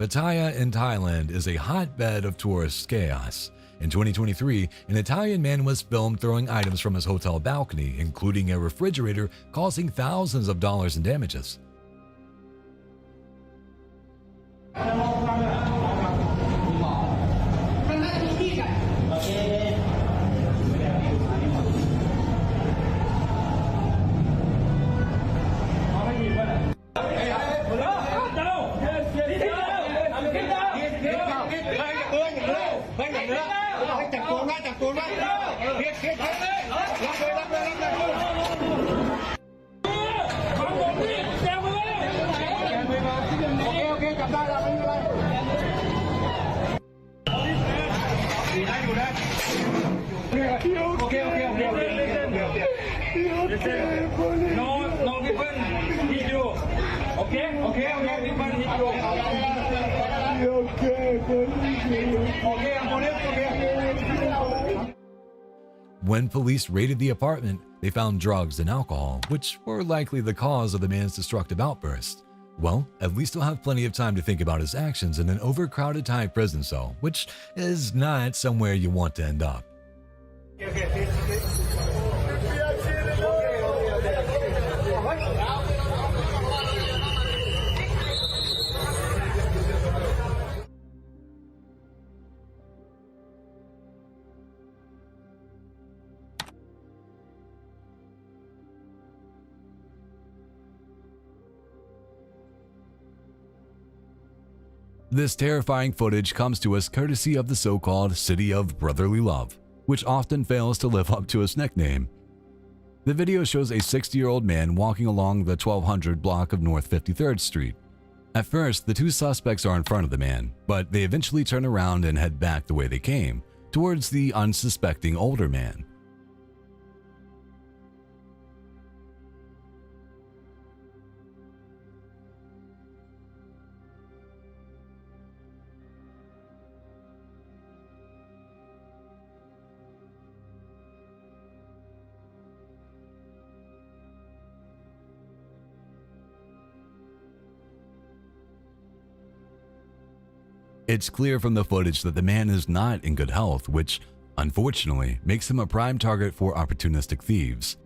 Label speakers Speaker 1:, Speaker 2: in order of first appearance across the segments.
Speaker 1: Pattaya in Thailand is a hotbed of tourist chaos. In 2023, an Italian man was filmed throwing items from his hotel balcony, including a refrigerator, causing thousands of dollars in damages.
Speaker 2: No, people hit you. Okay, people hit you.
Speaker 1: When police raided the apartment, they found drugs and alcohol, which were likely the cause of the man's destructive outburst. Well, at least he'll have plenty of time to think about his actions in an overcrowded Thai prison cell, which is not somewhere you want to end up. This terrifying footage comes to us courtesy of the so-called City of Brotherly Love, which often fails to live up to its nickname. The video shows a 60-year-old man walking along the 1200 block of North 53rd Street. At first, the two suspects are in front of the man, but they eventually turn around and head back the way they came, towards the unsuspecting older man. It's clear from the footage that the man is not in good health, which, unfortunately, makes him a prime target for opportunistic thieves.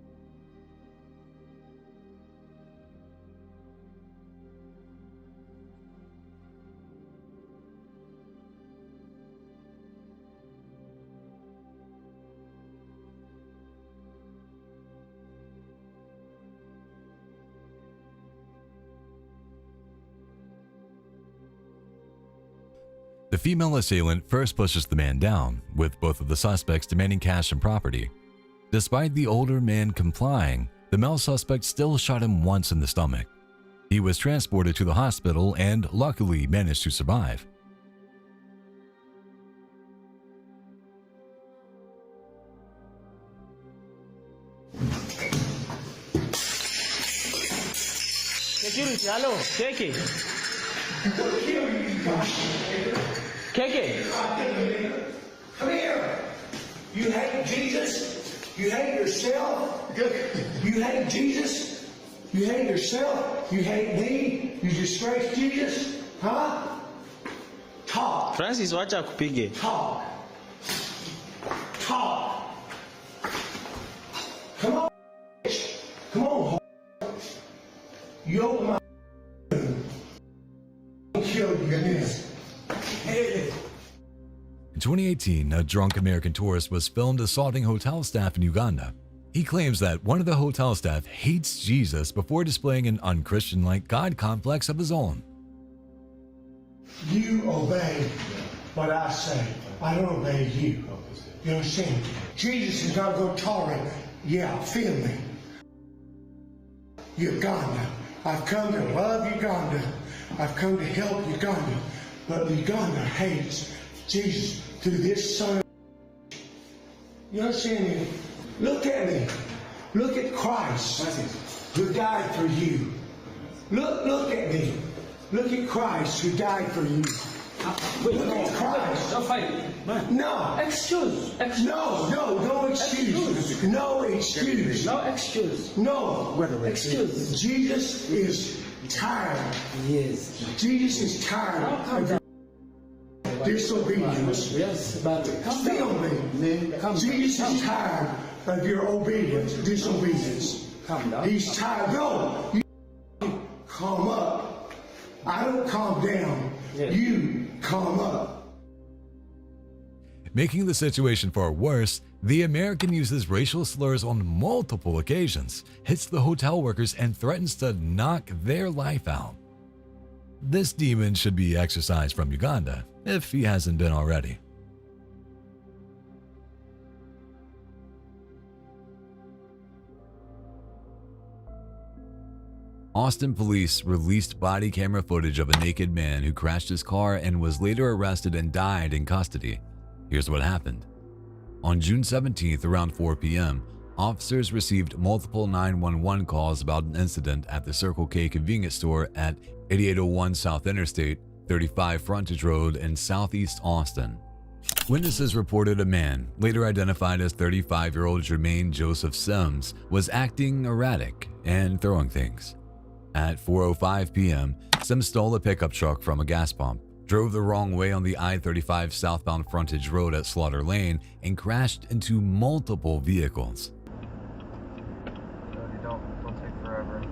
Speaker 1: The female assailant first pushes the man down, with both of the suspects demanding cash and property. Despite the older man complying, the male suspect still shot him once in the stomach. He was transported to the hospital and luckily managed to survive.
Speaker 3: Come here. You hate Jesus? You hate yourself? You hate Jesus? You hate yourself? You hate me? You disgrace Jesus? Huh? Talk.
Speaker 4: Francis, wacha kupige.
Speaker 3: Talk. Talk. Come on. Come on. You open my kill you this.
Speaker 1: In 2018, a drunk American tourist was filmed assaulting hotel staff in Uganda. He claims that one of the hotel staff hates Jesus before displaying an unchristian-like God complex of his own.
Speaker 3: You obey what I say. I don't obey you. You understand? Jesus is not going to tolerate me. Yeah, feel me. Uganda. I've come to love Uganda. I've come to help Uganda. But Uganda hates Jesus through this son of... You understand me? Look at me. Look at Christ who died for you. Look at me. Look at Christ who died for you. Look at Christ.
Speaker 2: No fight.
Speaker 3: No.
Speaker 2: Excuse.
Speaker 3: No excuse. No excuse.
Speaker 2: No excuse.
Speaker 3: No.
Speaker 2: Excuse.
Speaker 3: Jesus is tired.
Speaker 4: He is.
Speaker 3: Jesus is tired of your disobedience.
Speaker 4: Yes, but
Speaker 3: Feel me. Jesus is tired of your obedience, disobedience.
Speaker 4: Calm down.
Speaker 3: He's tired. No, you calm up. I don't calm down.
Speaker 4: Yeah.
Speaker 3: You calm up.
Speaker 1: Making the situation far worse, the American uses racial slurs on multiple occasions, hits the hotel workers, and threatens to knock their life out. This demon should be exorcised from Uganda, if he hasn't been already. Austin police released body camera footage of a naked man who crashed his car and was later arrested and died in custody. Here's what happened. On June 17th, around 4 p.m., officers received multiple 911 calls about an incident at the Circle K convenience store at 8801 South Interstate, 35 Frontage Road in Southeast Austin. Witnesses reported a man, later identified as 35-year-old Jermaine Joseph Sims, was acting erratic and throwing things. At 4:05 p.m., Sims stole a pickup truck from a gas pump, drove the wrong way on the I-35 southbound frontage road at Slaughter Lane, and crashed into multiple vehicles.
Speaker 5: Don't take forever.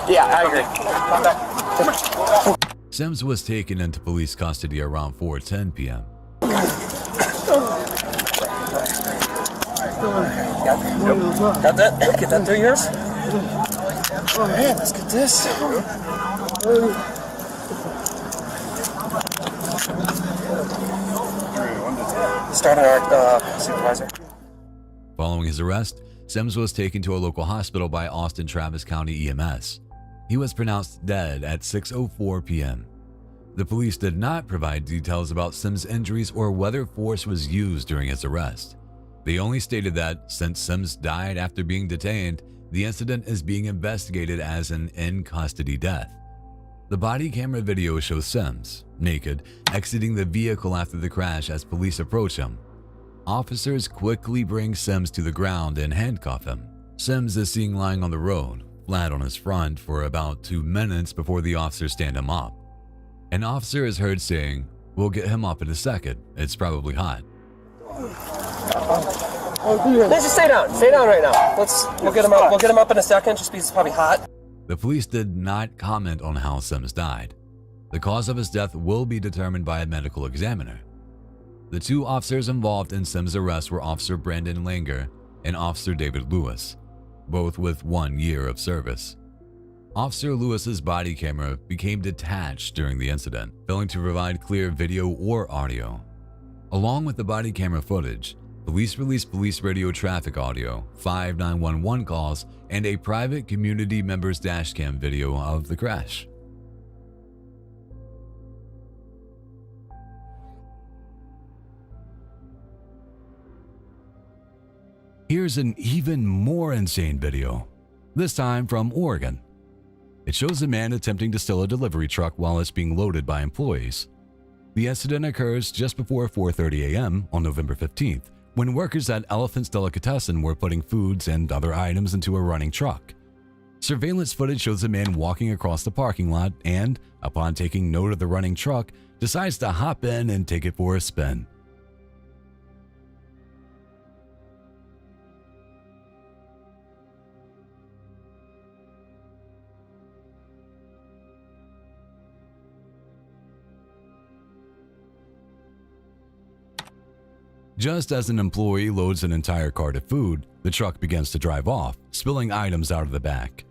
Speaker 6: Yeah, I agree.
Speaker 1: Sims was taken into police custody around 4:10 p.m.
Speaker 6: Got that? Get that through yours? Oh man, let's get this. Starting our supervisor.
Speaker 1: Following his arrest, Sims was taken to a local hospital by Austin Travis County EMS. He was pronounced dead at 6:04 p.m. The police did not provide details about Sims' injuries or whether force was used during his arrest. They only stated that, since Sims died after being detained, the incident is being investigated as an in-custody death. The body camera video shows Sims, naked, exiting the vehicle after the crash as police approach him. Officers quickly bring Sims to the ground and handcuff him. Sims is seen lying on the road, flat on his front, for about 2 minutes before the officers stand him up. An officer is heard saying, "We'll get him up in a second. It's probably hot."
Speaker 6: Let's just stay down. Stay down right now. We'll get him up. We'll get him up in a second, just because it's probably hot.
Speaker 1: The police did not comment on how Sims died. The cause of his death will be determined by a medical examiner. The two officers involved in Sims' arrest were Officer Brandon Langer and Officer David Lewis, both with 1 year of service. Officer Lewis's body camera became detached during the incident, failing to provide clear video or audio. Along with the body camera footage, police released police radio traffic audio, 5 911 calls, and a private community member's dashcam video of the crash. Here's an even more insane video, this time from Oregon. It shows a man attempting to steal a delivery truck while it's being loaded by employees. The incident occurs just before 4:30 a.m. on November 15th, when workers at Elephant's Delicatessen were putting foods and other items into a running truck. Surveillance footage shows a man walking across the parking lot and, upon taking note of the running truck, decides to hop in and take it for a spin. Just as an employee loads an entire cart of food, the truck begins to drive off, spilling items out of the back.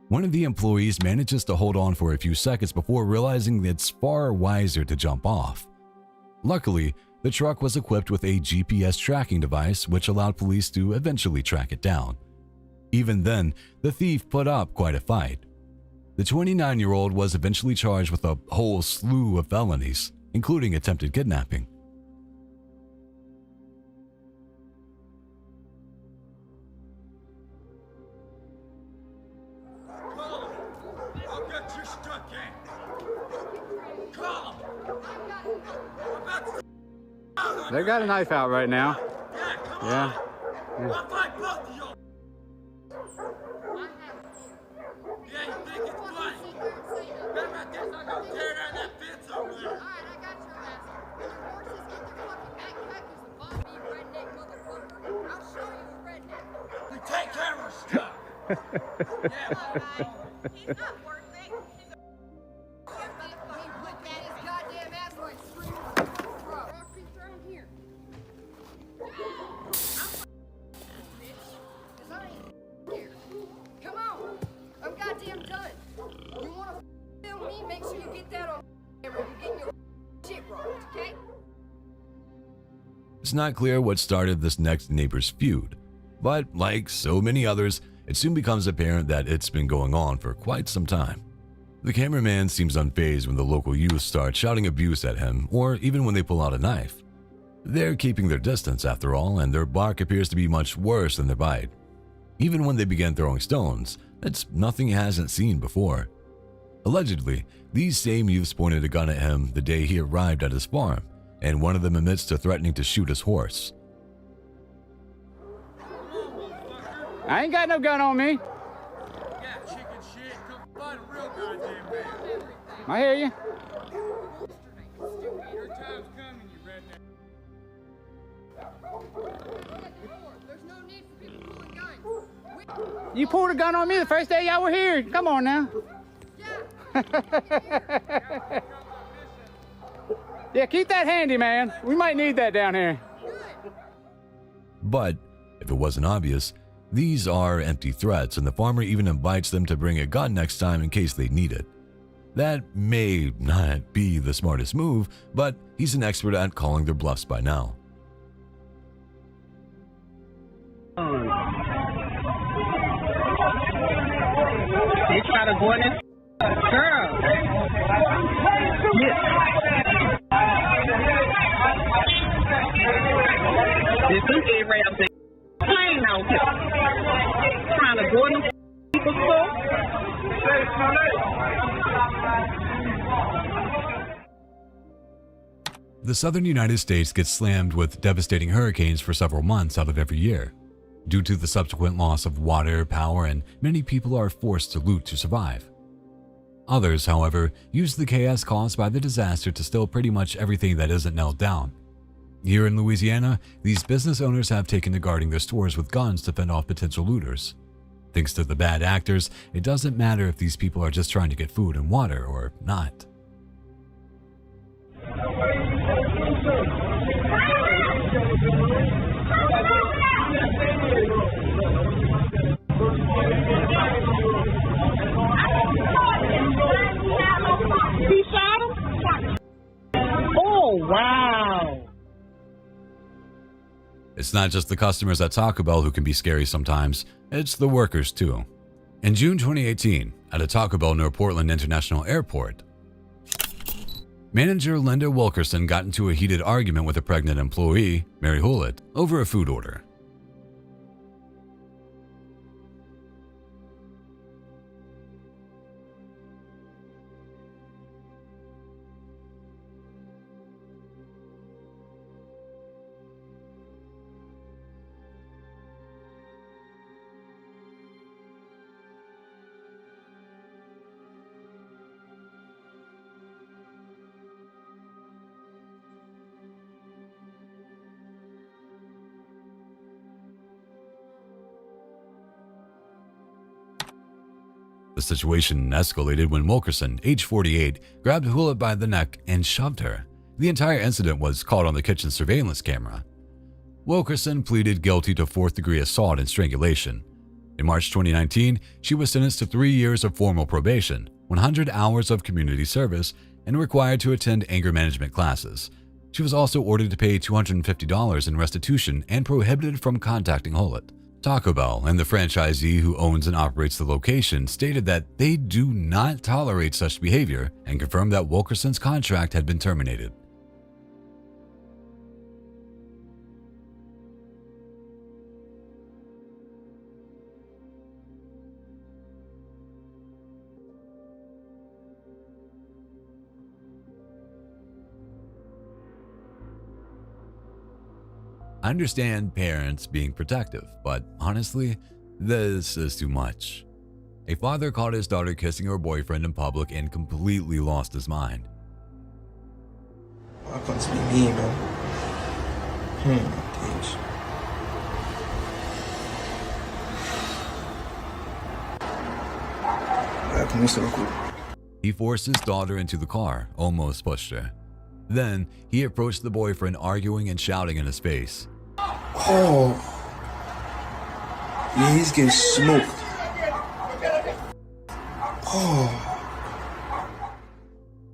Speaker 1: One of the employees manages to hold on for a few seconds before realizing that it's far wiser to jump off. Luckily, the truck was equipped with a GPS tracking device which allowed police to eventually track it down. Even then, the thief put up quite a fight. The 29-year-old was eventually charged with a whole slew of felonies, including attempted kidnapping.
Speaker 4: They got a knife out right now. Yeah.
Speaker 2: Take camera stuff. He's not worth it. He put that his goddamn ass like screaming rock be thrown here. Cause I ain't here. Come on. I'm goddamn done. You wanna film me? Make sure you get that on camera. You're getting your shit rocked, okay?
Speaker 1: It's not clear what started this next neighbor's feud, but like so many others, it soon becomes apparent that it's been going on for quite some time. The cameraman seems unfazed when the local youth start shouting abuse at him, or even when they pull out a knife. They're keeping their distance after all, and their bark appears to be much worse than their bite. Even when they begin throwing stones, it's nothing he hasn't seen before. Allegedly, these same youths pointed a gun at him the day he arrived at his farm, and one of them admits to threatening to shoot his horse.
Speaker 4: I ain't got no gun on me.
Speaker 2: Yeah, chicken shit. Come find a real goddamn man.
Speaker 4: I hear you.
Speaker 2: Your time's coming, you redneck.
Speaker 5: There's no need for people pulling guns.
Speaker 4: You pulled a gun on me the first day y'all were here. Come on now. Yeah, keep that handy, man. We might need that down here.
Speaker 1: But if it wasn't obvious, these are empty threats, and the farmer even invites them to bring a gun next time in case they need it. That may not be the smartest move, but he's an expert at calling their bluffs by now.
Speaker 7: They try to go in this girl. This is A-Rap thing. Playing out here. Trying to go in the people's store.
Speaker 1: The southern United States gets slammed with devastating hurricanes for several months out of every year. Due to the subsequent loss of water, power, and many people are forced to loot to survive. Others, however, use the chaos caused by the disaster to steal pretty much everything that isn't nailed down. Here in Louisiana, these business owners have taken to guarding their stores with guns to fend off potential looters. Thanks to the bad actors, it doesn't matter if these people are just trying to get food and water or not.
Speaker 7: Oh, wow.
Speaker 1: It's not just the customers at Taco Bell who can be scary sometimes, it's the workers too. In June 2018, at a Taco Bell near Portland International Airport, manager Linda Wilkerson got into a heated argument with a pregnant employee, Mary Hewlett, over a food order. The situation escalated when Wilkerson, age 48, grabbed Hewlett by the neck and shoved her. The entire incident was caught on the kitchen surveillance camera. Wilkerson pleaded guilty to 4th-degree assault and strangulation. In March 2019, she was sentenced to 3 years of formal probation, 100 hours of community service, and required to attend anger management classes. She was also ordered to pay $250 in restitution and prohibited from contacting Hulett. Taco Bell and the franchisee who owns and operates the location stated that they do not tolerate such behavior and confirmed that Wilkerson's contract had been terminated. I understand parents being protective, but honestly, this is too much. A father caught his daughter kissing her boyfriend in public and completely lost his mind.
Speaker 6: I can't speak me, man.
Speaker 1: He forced his daughter into the car, almost pushed her. Then, he approached the boyfriend, arguing and shouting in his face.
Speaker 6: Oh. Yeah, he's getting smoked. Oh.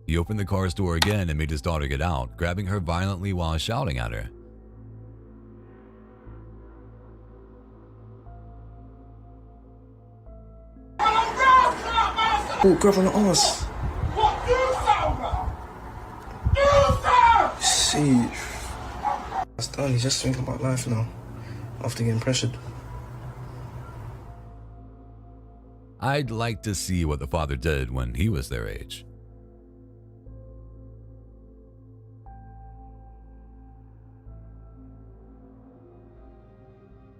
Speaker 1: He opened the car's door again and made his daughter get out, grabbing her violently while shouting at her.
Speaker 6: Oh, grab on the arse. See. That's done. He's just thinking about life now, after getting pressured.
Speaker 1: I'd like to see what the father did when he was their age.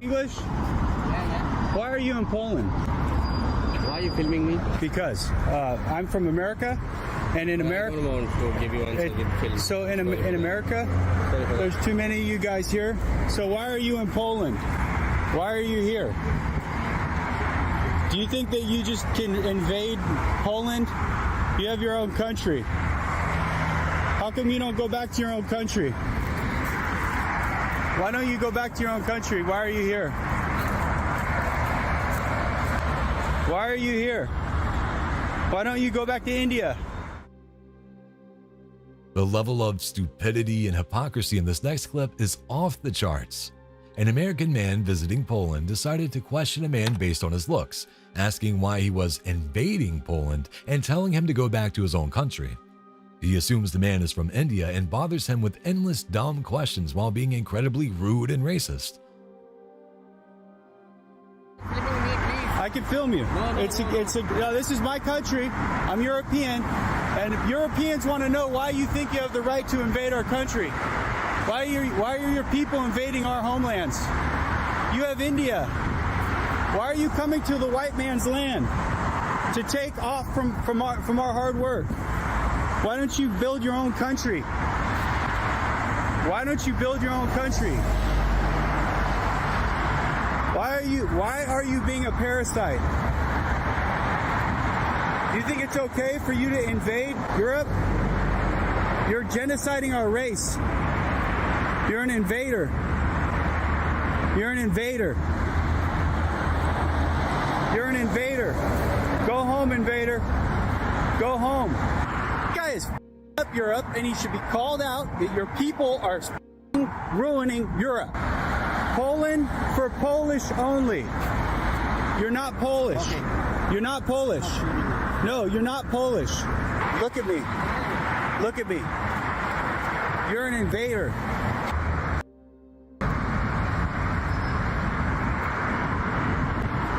Speaker 4: English? Yeah. Why are you in Poland?
Speaker 8: Why are you filming me?
Speaker 4: Because I'm from America, and in America,
Speaker 8: I don't want to give you answer.
Speaker 4: So in America, there's too many of you guys here. So why are you in Poland? Why are you here? Do you think that you just can invade Poland? You have your own country. How come you don't go back to your own country? Why don't you go back to your own country? Why are you here? Why are you here? Why don't you go back to India?
Speaker 1: The level of stupidity and hypocrisy in this next clip is off the charts. An American man visiting Poland decided to question a man based on his looks, asking why he was invading Poland and telling him to go back to his own country. He assumes the man is from India and bothers him with endless dumb questions while being incredibly rude and racist.
Speaker 4: I can film you. This is my country. I'm European, and Europeans want to know why you think you have the right to invade our country. Why are your people invading our homelands? You have India. Why are you coming to the white man's land to take off from our hard work? Why don't you build your own country? Why don't you build your own country? Why are you being a parasite? Do you think it's okay for you to invade Europe? You're genociding our race. You're an invader. You're an invader. You're an invader. Go home, invader. Go home. This guy is up Europe, and he should be called out that your people are ruining Europe. Poland for Polish only. You're not Polish. Okay. You're not Polish. No, you're not Polish. Look at me. Look at me. You're an invader.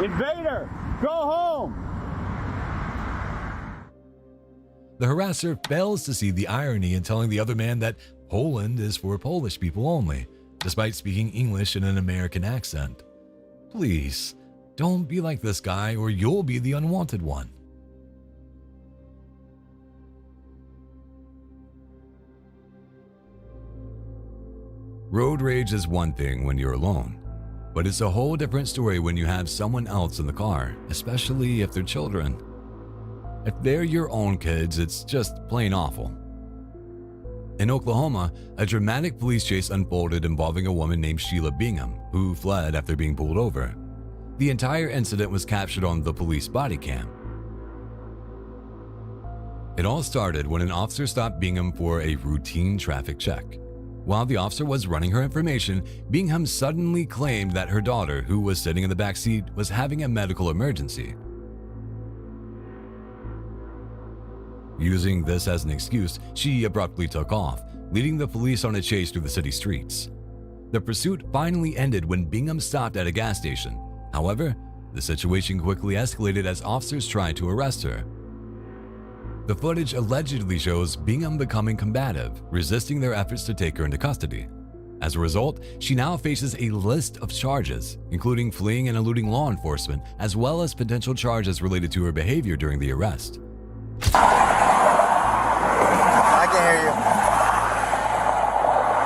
Speaker 4: Invader, go home.
Speaker 1: The harasser fails to see the irony in telling the other man that Poland is for Polish people only, despite speaking English in an American accent. Please, don't be like this guy or you'll be the unwanted one. Road rage is one thing when you're alone, but it's a whole different story when you have someone else in the car, especially if they're children. If they're your own kids, it's just plain awful. In Oklahoma, a dramatic police chase unfolded involving a woman named Sheila Bingham, who fled after being pulled over. The entire incident was captured on the police body cam. It all started when an officer stopped Bingham for a routine traffic check. While the officer was running her information, Bingham suddenly claimed that her daughter, who was sitting in the back seat, was having a medical emergency. Using this as an excuse, she abruptly took off, leading the police on a chase through the city streets. The pursuit finally ended when Bingham stopped at a gas station. However, the situation quickly escalated as officers tried to arrest her. The footage allegedly shows Bingham becoming combative, resisting their efforts to take her into custody. As a result, she now faces a list of charges, including fleeing and eluding law enforcement, as well as potential charges related to her behavior during the arrest.
Speaker 9: I can hear you.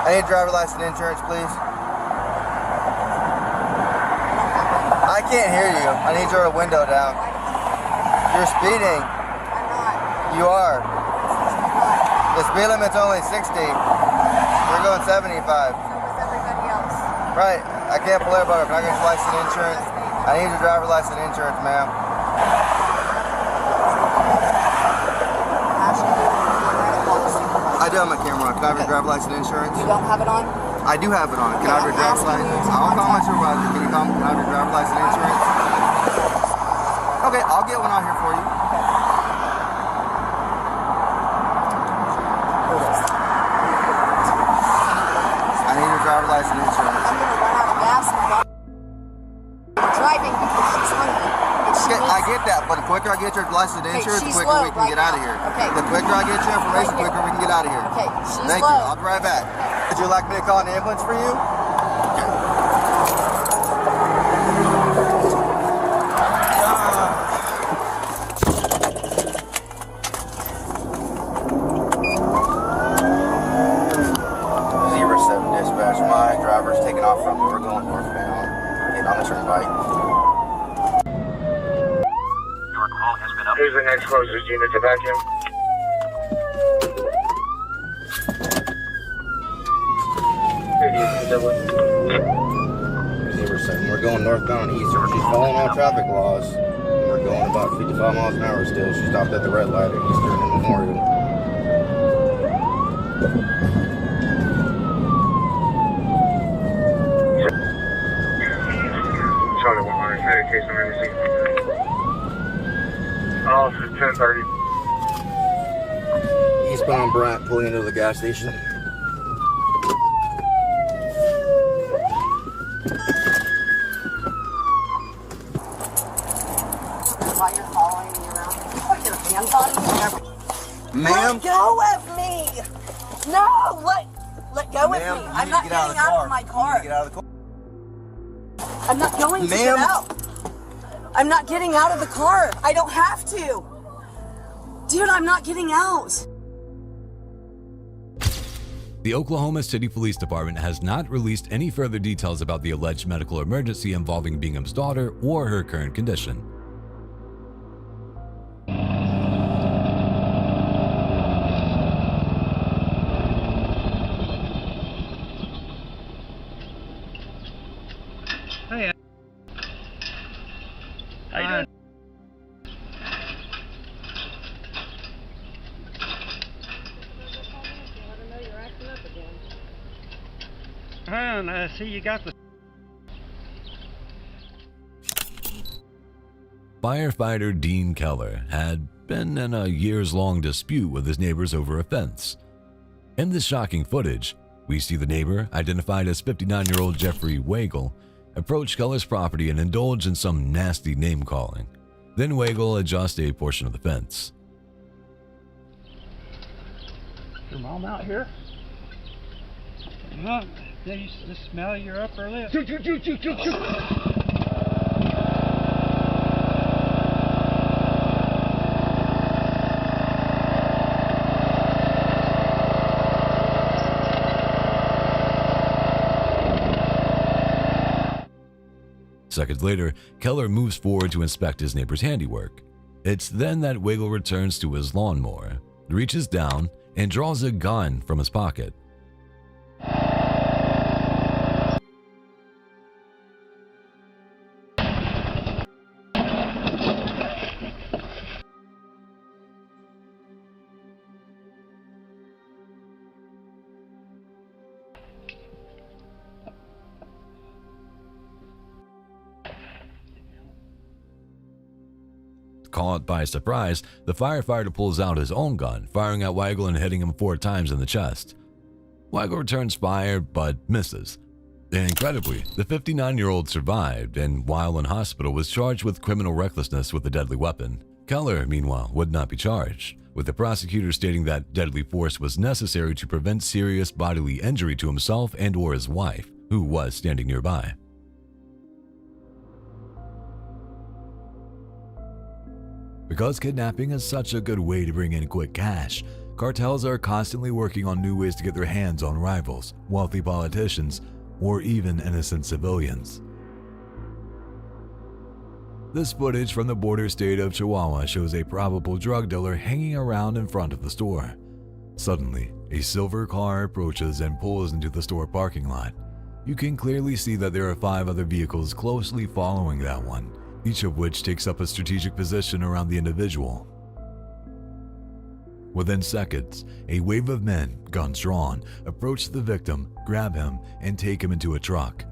Speaker 9: I need driver license and insurance, please. I can't hear you. I need your window down. You're speeding. You are. The speed limit's only 60. You're going 75. So was everybody else. Right. I can't pull everybody. I'm not going to license and insurance. I need your driver license and insurance, ma'am. I do have my camera on. Can I have your driver license and insurance? You don't have it on? I do have it on. Can I have your driver license? I'll call my supervisor. Can you call me? Can I have your driver license and insurance? Okay, I'll get one out here for you. I need your driver license and insurance. I'm going to run out of gas and driving because she's hungry. Okay, I get that, but the quicker I get your license and insurance, the quicker we can get out of here. Okay. The quicker I get your information, the quicker we can get out of here. Okay, she's Thank you. I'll be right back. Would you like me to call an ambulance for you? Dispatch, my driver's taking off from me. We're going northbound. Getting on the turnpike. Your call has been up. Who's the next closest unit to vacuum? We're going northbound eastern. She's following all traffic laws. We're going about 55 miles an hour still. She stopped at the red light at Eastern and Memorial. Charlie 100, case emergency. Oh, it's 10:30. Eastbound Brant pulling into the gas station. Why you're following me around? You put your hands on me. Ma'am? Let go of me! No! Let go of me. I'm not getting out of my car. Get out of the car. I'm not going to get out. I'm not getting out of the car. I don't have to. Dude, I'm not getting out.
Speaker 1: The Oklahoma City Police Department has not released any further details about the alleged medical emergency involving Bingham's daughter or her current condition.
Speaker 10: Hey, how you doing? And I see you got the...
Speaker 1: Firefighter Dean Keller had been in a years-long dispute with his neighbors over a fence. In this shocking footage, we see the neighbor, identified as 59-year-old Jeffrey Wagle, approach Keller's property and indulge in some nasty name-calling. Then Wagle adjusts a portion of the fence.
Speaker 10: Your mom out here? Well, did you smell your upper lip?
Speaker 1: Seconds later, Keller moves forward to inspect his neighbor's handiwork. It's then that Wagle returns to his lawnmower, reaches down, and draws a gun from his pocket. caught by surprise, the firefighter pulls out his own gun, firing at Weigel and hitting him 4 times in the chest. Weigel returns fire but misses. Incredibly, the 59-year-old survived and while in hospital was charged with criminal recklessness with a deadly weapon. Keller, meanwhile, would not be charged, with the prosecutor stating that deadly force was necessary to prevent serious bodily injury to himself and or his wife, who was standing nearby. Because kidnapping is such a good way to bring in quick cash, cartels are constantly working on new ways to get their hands on rivals, wealthy politicians, or even innocent civilians. This footage from the border state of Chihuahua shows a probable drug dealer hanging around in front of the store. Suddenly, a silver car approaches and pulls into the store parking lot. You can clearly see that there are 5 other vehicles closely following that one, each of which takes up a strategic position around the individual. Within seconds, a wave of men, guns drawn, approach the victim, grab him, and take him into a truck.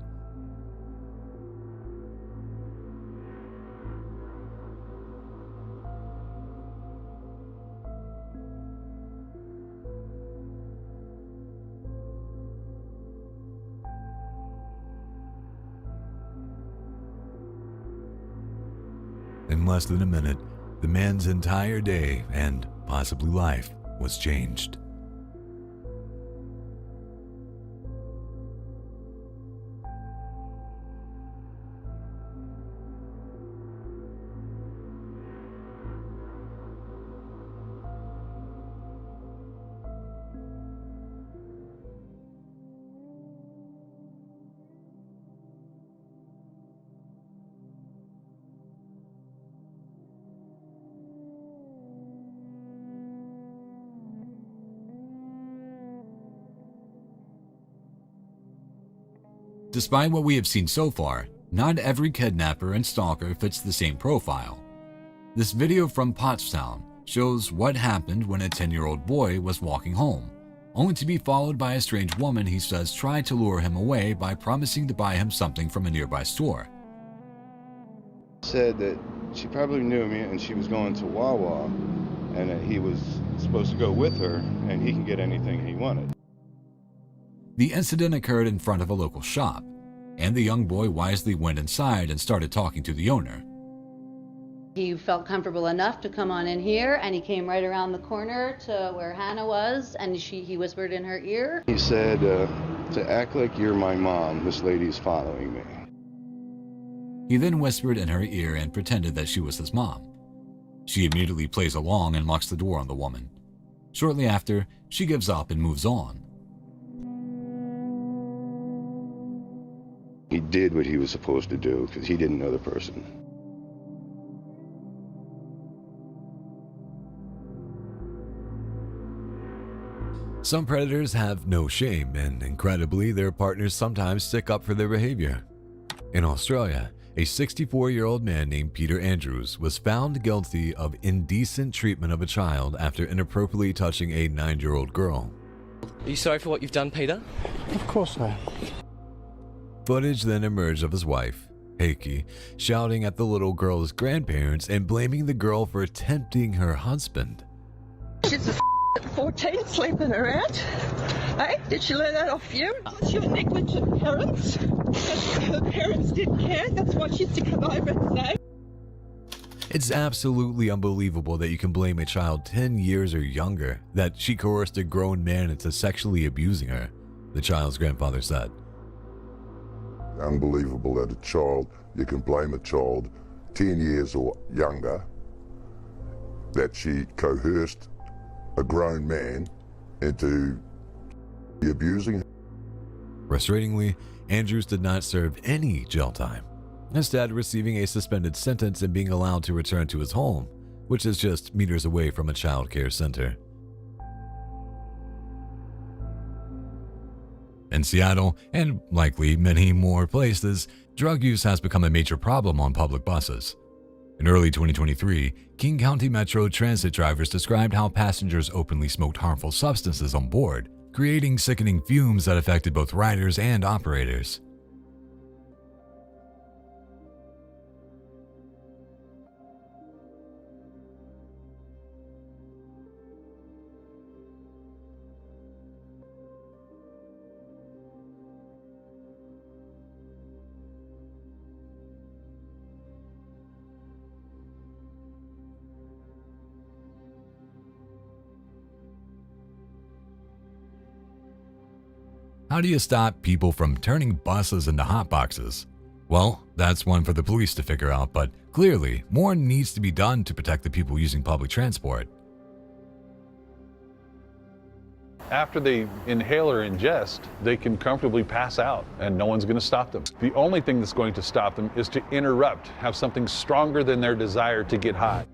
Speaker 1: In less than a minute, the man's entire day and possibly life was changed.
Speaker 11: Despite what we have seen so far, not every kidnapper and stalker fits the same profile. This video from Pottstown shows what happened when a 10-year-old boy was walking home, only to be followed by a strange woman he says tried to lure him away by promising to buy him something from a nearby store.
Speaker 12: Said that she probably knew me and she was going to Wawa and that he was supposed to go with her and he can get anything he wanted.
Speaker 11: The incident occurred in front of a local shop, and the young boy wisely went inside and started talking to the owner.
Speaker 13: He felt comfortable enough to come on in here, and he came right around the corner to where Hannah was, and he whispered in her ear.
Speaker 12: He said, to act like you're my mom, this lady's following me.
Speaker 11: He then whispered in her ear and pretended that she was his mom. She immediately plays along and locks the door on the woman. Shortly after, she gives up and moves on.
Speaker 12: He did what he was supposed to do because he didn't know the person.
Speaker 1: Some predators have no shame, and incredibly, their partners sometimes stick up for their behavior. In Australia, a 64-year-old man named Peter Andrews was found guilty of indecent treatment of a child after inappropriately touching a 9-year-old girl.
Speaker 14: Are you sorry for what you've done, Peter?
Speaker 3: Of course I am.
Speaker 1: Footage then emerged of his wife, Kayaker, shouting at the little girl's grandparents and blaming the girl for tempting her husband.
Speaker 15: She's a 14 sleeping around. Hey, did she learn that off you? It's your negligent parents. Her parents didn't care. That's why she used to come over and say.
Speaker 1: It's absolutely unbelievable that you can blame a child 10 years or younger that she coerced a grown man into sexually abusing her, the child's grandfather said.
Speaker 16: Unbelievable that a child, you can blame a child 10 years or younger, that she coerced a grown man into abusing her.
Speaker 1: Frustratingly, Andrews did not serve any jail time, instead receiving a suspended sentence and being allowed to return to his home, which is just meters away from a child care center. In Seattle, and likely many more places, drug use has become a major problem on public buses. In early 2023, King County Metro Transit drivers described how passengers openly smoked harmful substances on board, creating sickening fumes that affected both riders and operators. How do you stop people from turning buses into hotboxes? Well, that's one for the police to figure out, but clearly, more needs to be done to protect the people using public transport.
Speaker 17: After they inhale or ingest, they can comfortably pass out and no one's going to stop them. The only thing that's going to stop them is to interrupt, have something stronger than their desire to get high.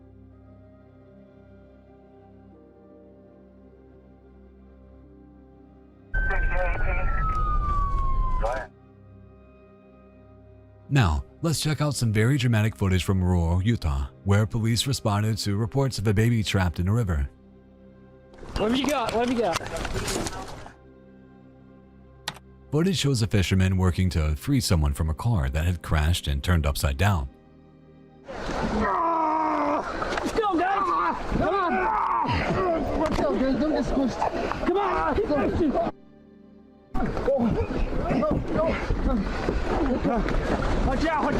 Speaker 1: Now, let's check out some very dramatic footage from rural Utah, where police responded to reports of a baby trapped in a river.
Speaker 10: What have you got? What have you got?
Speaker 1: Footage shows a fisherman working to free someone from a car that had crashed and turned upside down.
Speaker 10: Let's go, guys! Come on! Let's go, guys. Don't get squished. Come on! Keep going. Go. Watch out.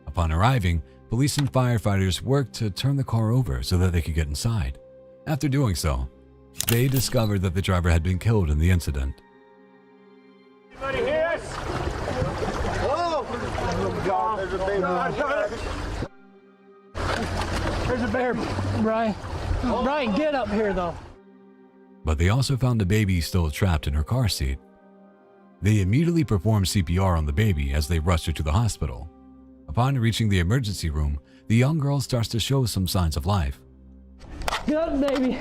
Speaker 1: Upon arriving, police and firefighters worked to turn the car over so that they could get inside. After doing so, they discovered that the driver had been killed in the incident.
Speaker 10: Anybody hear us?
Speaker 3: Oh God, there's a baby.
Speaker 10: There's a bear, Brian. Brian, get up here, though.
Speaker 1: But they also found a baby still trapped in her car seat. They immediately performed CPR on the baby as they rushed her to the hospital. Upon reaching the emergency room, the young girl starts to show some signs of life.
Speaker 10: Get up, baby.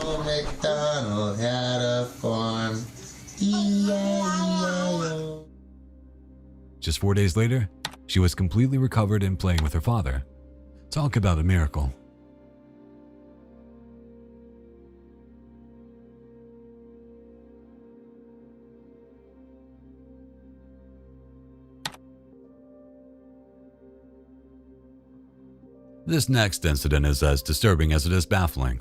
Speaker 18: Old MacDonald had a farm. E-I-E-I-O.
Speaker 1: Just 4 days later, she was completely recovered and playing with her father. Talk about a miracle. This next incident is as disturbing as it is baffling.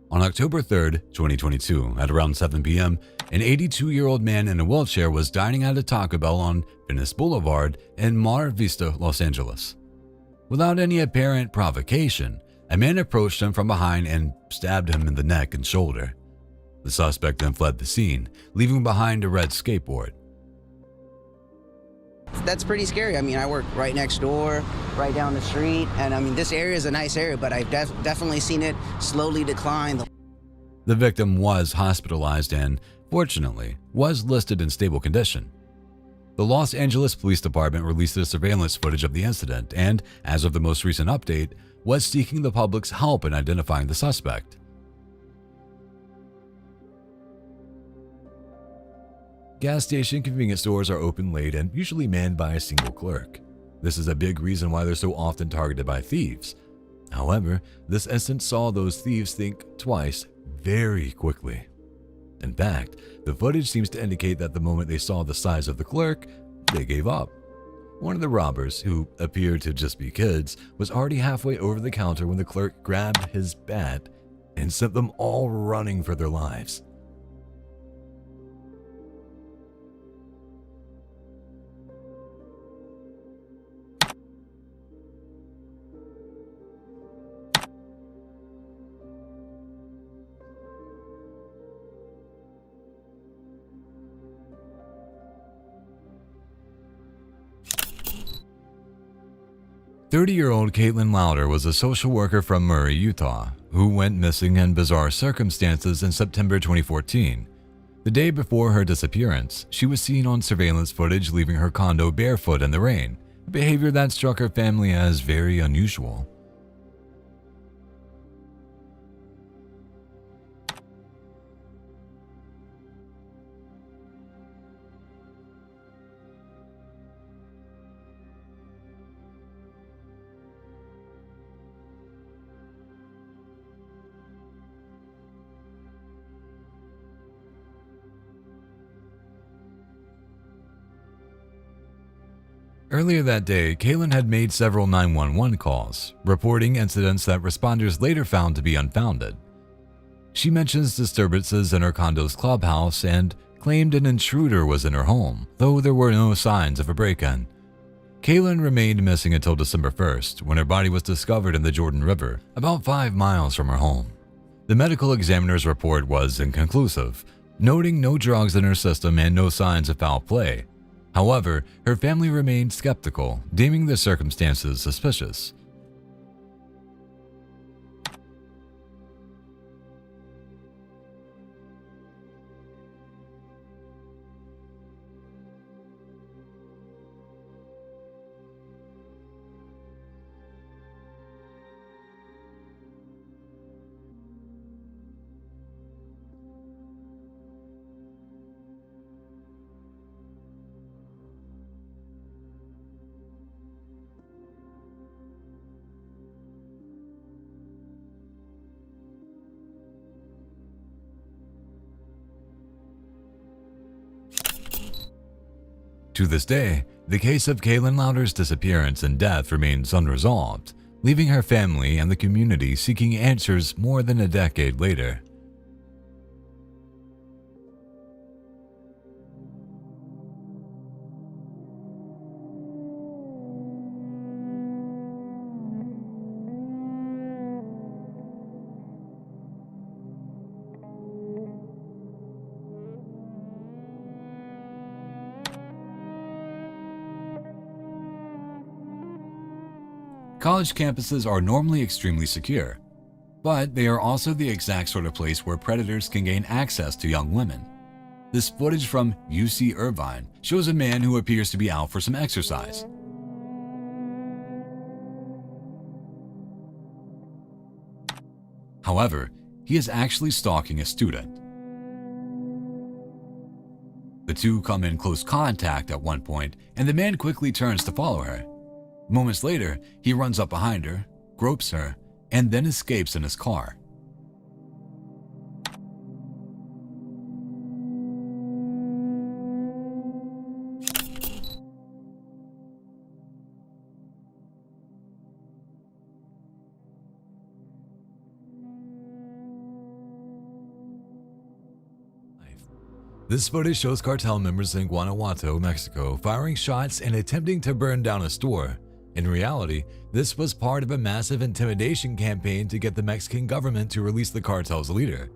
Speaker 1: On October 3rd, 2022, at around 7 p.m., an 82-year-old man in a wheelchair was dining at a Taco Bell on Venice Boulevard in Mar Vista, Los Angeles. Without any apparent provocation, a man approached him from behind and stabbed him in the neck and shoulder. The suspect then fled the scene, leaving behind a red skateboard.
Speaker 19: That's pretty scary. I mean, I work right next door, right down the street, and I mean, this area is a nice area, but I've definitely seen it slowly decline.
Speaker 1: The victim was hospitalized and, fortunately, was listed in stable condition. The Los Angeles Police Department released the surveillance footage of the incident and, as of the most recent update, was seeking the public's help in identifying the suspect. Gas station convenience stores are open late and usually manned by a single clerk. This is a big reason why they're so often targeted by thieves. However, this instance saw those thieves think twice very quickly. In fact, the footage seems to indicate that the moment they saw the size of the clerk, they gave up. One of the robbers, who appeared to just be kids, was already halfway over the counter when the clerk grabbed his bat and sent them all running for their lives. "30-year-old Caitlin Louder was a social worker from Murray, Utah, who went missing in bizarre circumstances in September 2014. The day before her disappearance, she was seen on surveillance footage leaving her condo barefoot in the rain, a behavior that struck her family as very unusual. Earlier that day, Caitlin had made several 911 calls, reporting incidents that responders later found to be unfounded. She mentions disturbances in her condo's clubhouse and claimed an intruder was in her home, though there were no signs of a break-in. Caitlin remained missing until December 1st, when her body was discovered in the Jordan River, about 5 miles from her home. The medical examiner's report was inconclusive, noting no drugs in her system and no signs of foul play. However, her family remained skeptical, deeming the circumstances suspicious. To this day, the case of Kaylin Lowder's disappearance and death remains unresolved, leaving her family and the community seeking answers more than a decade later. College campuses are normally extremely secure, but they are also the exact sort of place where predators can gain access to young women. This footage from UC Irvine shows a man who appears to be out for some exercise. However, he is actually stalking a student. The two come in close contact at one point, and the man quickly turns to follow her. Moments later, he runs up behind her, gropes her, and then escapes in his car. This footage shows cartel members in Guanajuato, Mexico, firing shots and attempting to burn down a store. In reality, this was part of a massive intimidation campaign to get the Mexican government to release the cartel's leader.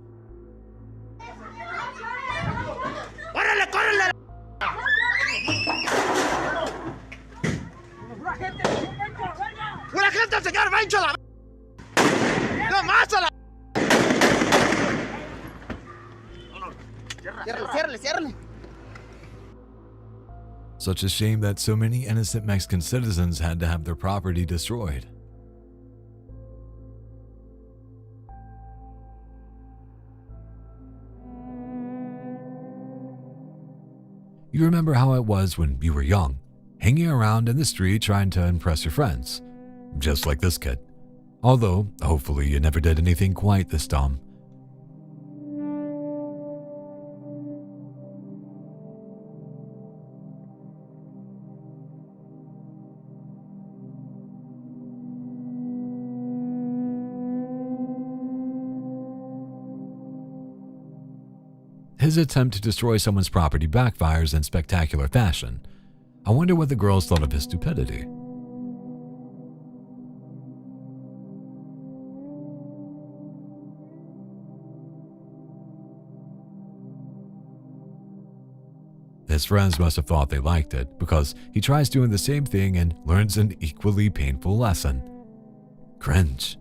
Speaker 1: Such a shame that so many innocent Mexican citizens had to have their property destroyed. You remember how it was when you were young, hanging around in the street trying to impress your friends, just like this kid. Although, hopefully you never did anything quite this dumb. His attempt to destroy someone's property backfires in spectacular fashion. I wonder what the girls thought of his stupidity. His friends must have thought they liked it because he tries doing the same thing and learns an equally painful lesson. Cringe.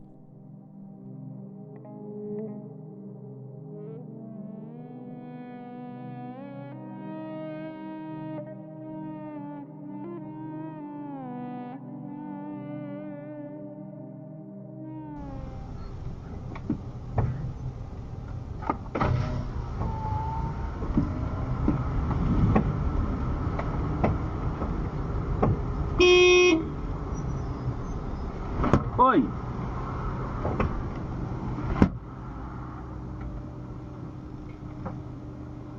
Speaker 10: Oi!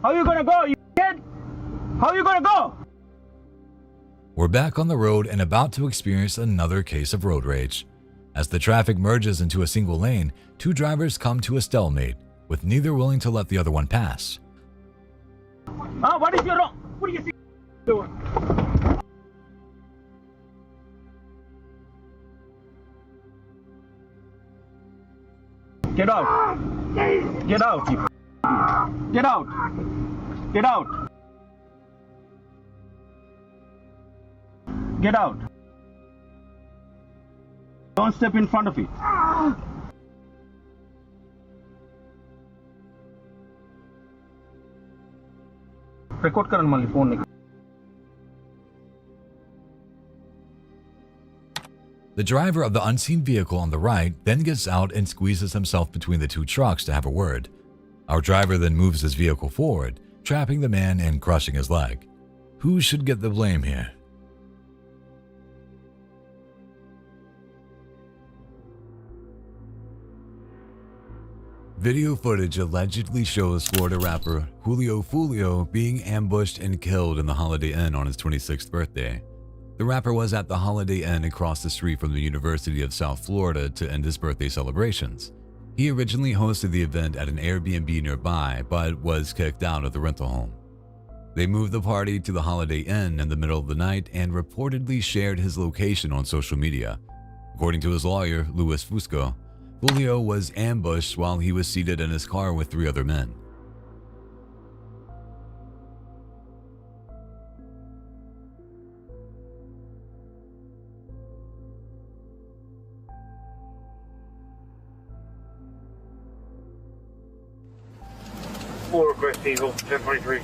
Speaker 10: How you gonna go, you kid? How you gonna go?
Speaker 1: We're back on the road and about to experience another case of road rage. As the traffic merges into a single lane, two drivers come to a stalemate, with neither willing to let the other one pass.
Speaker 10: What is your wrong? What do you think you're doing? Get out! Get out, you. Get out. Get out. Get out. Don't step in front of it. Record Karan Mali phone निकाल.
Speaker 1: The driver of the unseen vehicle on the right then gets out and squeezes himself between the two trucks to have a word. Our driver then moves his vehicle forward, trapping the man and crushing his leg. Who should get the blame here? Video footage allegedly shows Florida rapper Julio Fulio being ambushed and killed in the Holiday Inn on his 26th birthday. The rapper was at the Holiday Inn across the street from the University of South Florida to end his birthday celebrations. He originally hosted the event at an Airbnb nearby, but was kicked out of the rental home. They moved the party to the Holiday Inn in the middle of the night and reportedly shared his location on social media. According to his lawyer, Luis Fusco, Julio was ambushed while he was seated in his car with 3 other men.
Speaker 10: Full request Eagle 1023.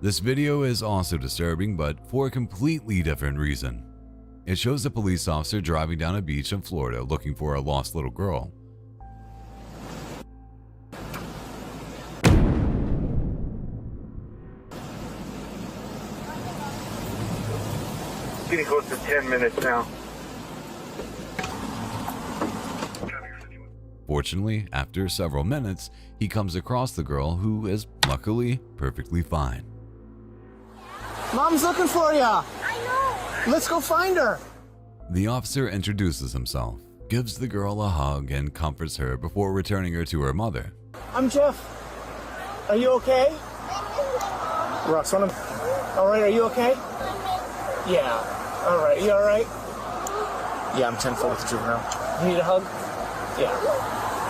Speaker 1: This video is also disturbing, but for a completely different reason. It shows a police officer driving down a beach in Florida looking for a lost little girl.
Speaker 10: Getting close to 10 minutes now.
Speaker 1: Fortunately, after several minutes, he comes across the girl who is luckily perfectly fine.
Speaker 20: Mom's looking for ya. I know. Let's go find her.
Speaker 1: The officer introduces himself, gives the girl a hug, and comforts her before returning her to her mother.
Speaker 20: I'm Jeff. Are you okay? Ross, all right, are you okay? Yeah. All right, you all right? Yeah, I'm 10-4 with the juvenile. You need a hug? Yeah.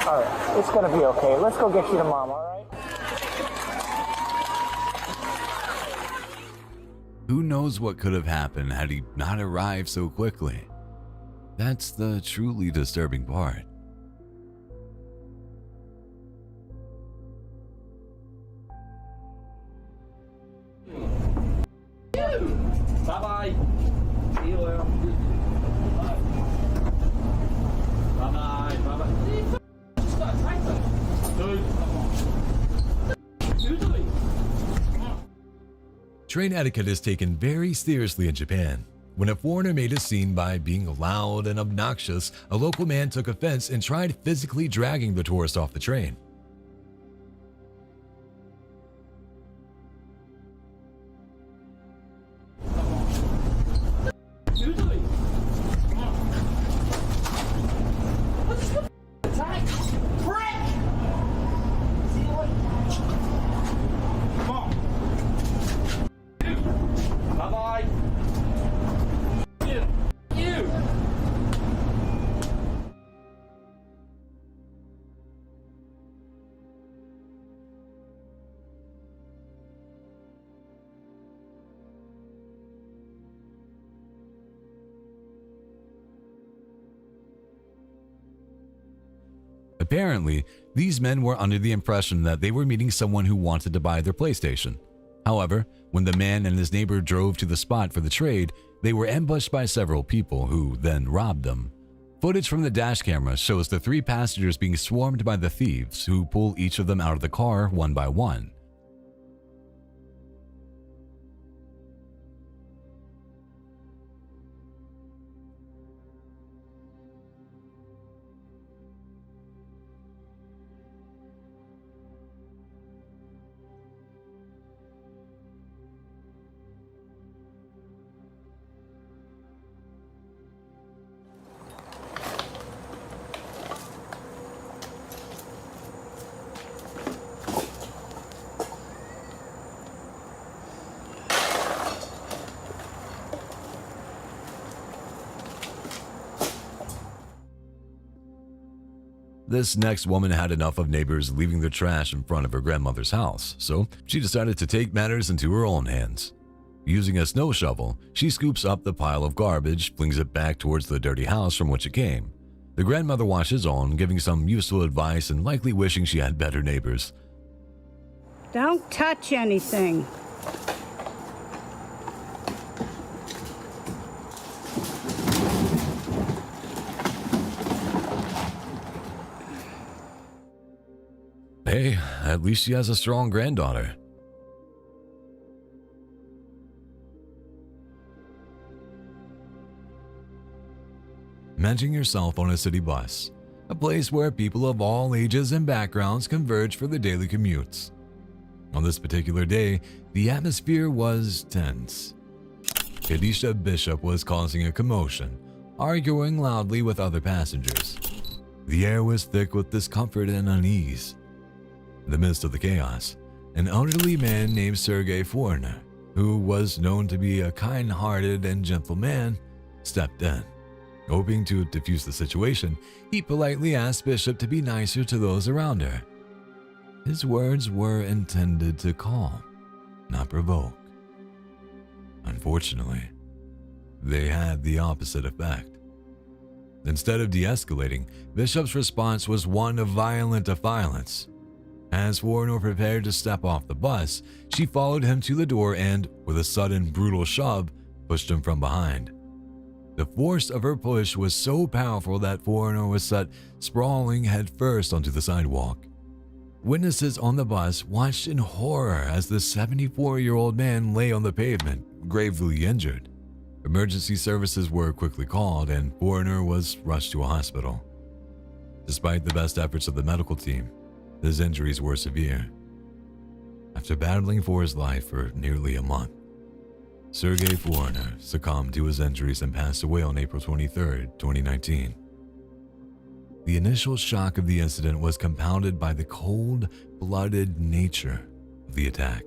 Speaker 20: All right, it's gonna be okay. Let's go get you to mom, all right?
Speaker 1: Who knows what could have happened had he not arrived so quickly? That's the truly disturbing part.
Speaker 10: Bye-bye. See you later. Bye-bye. Bye-bye.
Speaker 1: Train etiquette is taken very seriously in Japan. When a foreigner made a scene by being loud and obnoxious, a local man took offense and tried physically dragging the tourist off the train. Apparently, these men were under the impression that they were meeting someone who wanted to buy their PlayStation. However, when the man and his neighbor drove to the spot for the trade, they were ambushed by several people who then robbed them. Footage from the dash camera shows the 3 passengers being swarmed by the thieves, who pull each of them out of the car one by one. This next woman had enough of neighbors leaving their trash in front of her grandmother's house, so she decided to take matters into her own hands. Using a snow shovel, she scoops up the pile of garbage, flings it back towards the dirty house from which it came. The grandmother watches on, giving some useful advice and likely wishing she had better neighbors.
Speaker 21: Don't touch anything.
Speaker 1: Hey, at least she has a strong granddaughter. Imagine yourself on a city bus, a place where people of all ages and backgrounds converge for their daily commutes. On this particular day, the atmosphere was tense. Khadijah Bishop was causing a commotion, arguing loudly with other passengers. The air was thick with discomfort and unease. In the midst of the chaos, an elderly man named Sergei Foreigner, who was known to be a kind-hearted and gentle man, stepped in. Hoping to defuse the situation, he politely asked Bishop to be nicer to those around her. His words were intended to calm, not provoke. Unfortunately, they had the opposite effect. Instead of de-escalating, Bishop's response was one of violent violence. As Foreigner prepared to step off the bus, she followed him to the door and, with a sudden brutal shove, pushed him from behind. The force of her push was so powerful that Foreigner was set sprawling headfirst onto the sidewalk. Witnesses on the bus watched in horror as the 74-year-old man lay on the pavement, gravely injured. Emergency services were quickly called and Foreigner was rushed to a hospital. Despite the best efforts of the medical team, his injuries were severe. After battling for his life for nearly a month, Sergei Foreigner succumbed to his injuries and passed away on April 23, 2019. The initial shock of the incident was compounded by the cold-blooded nature of the attack.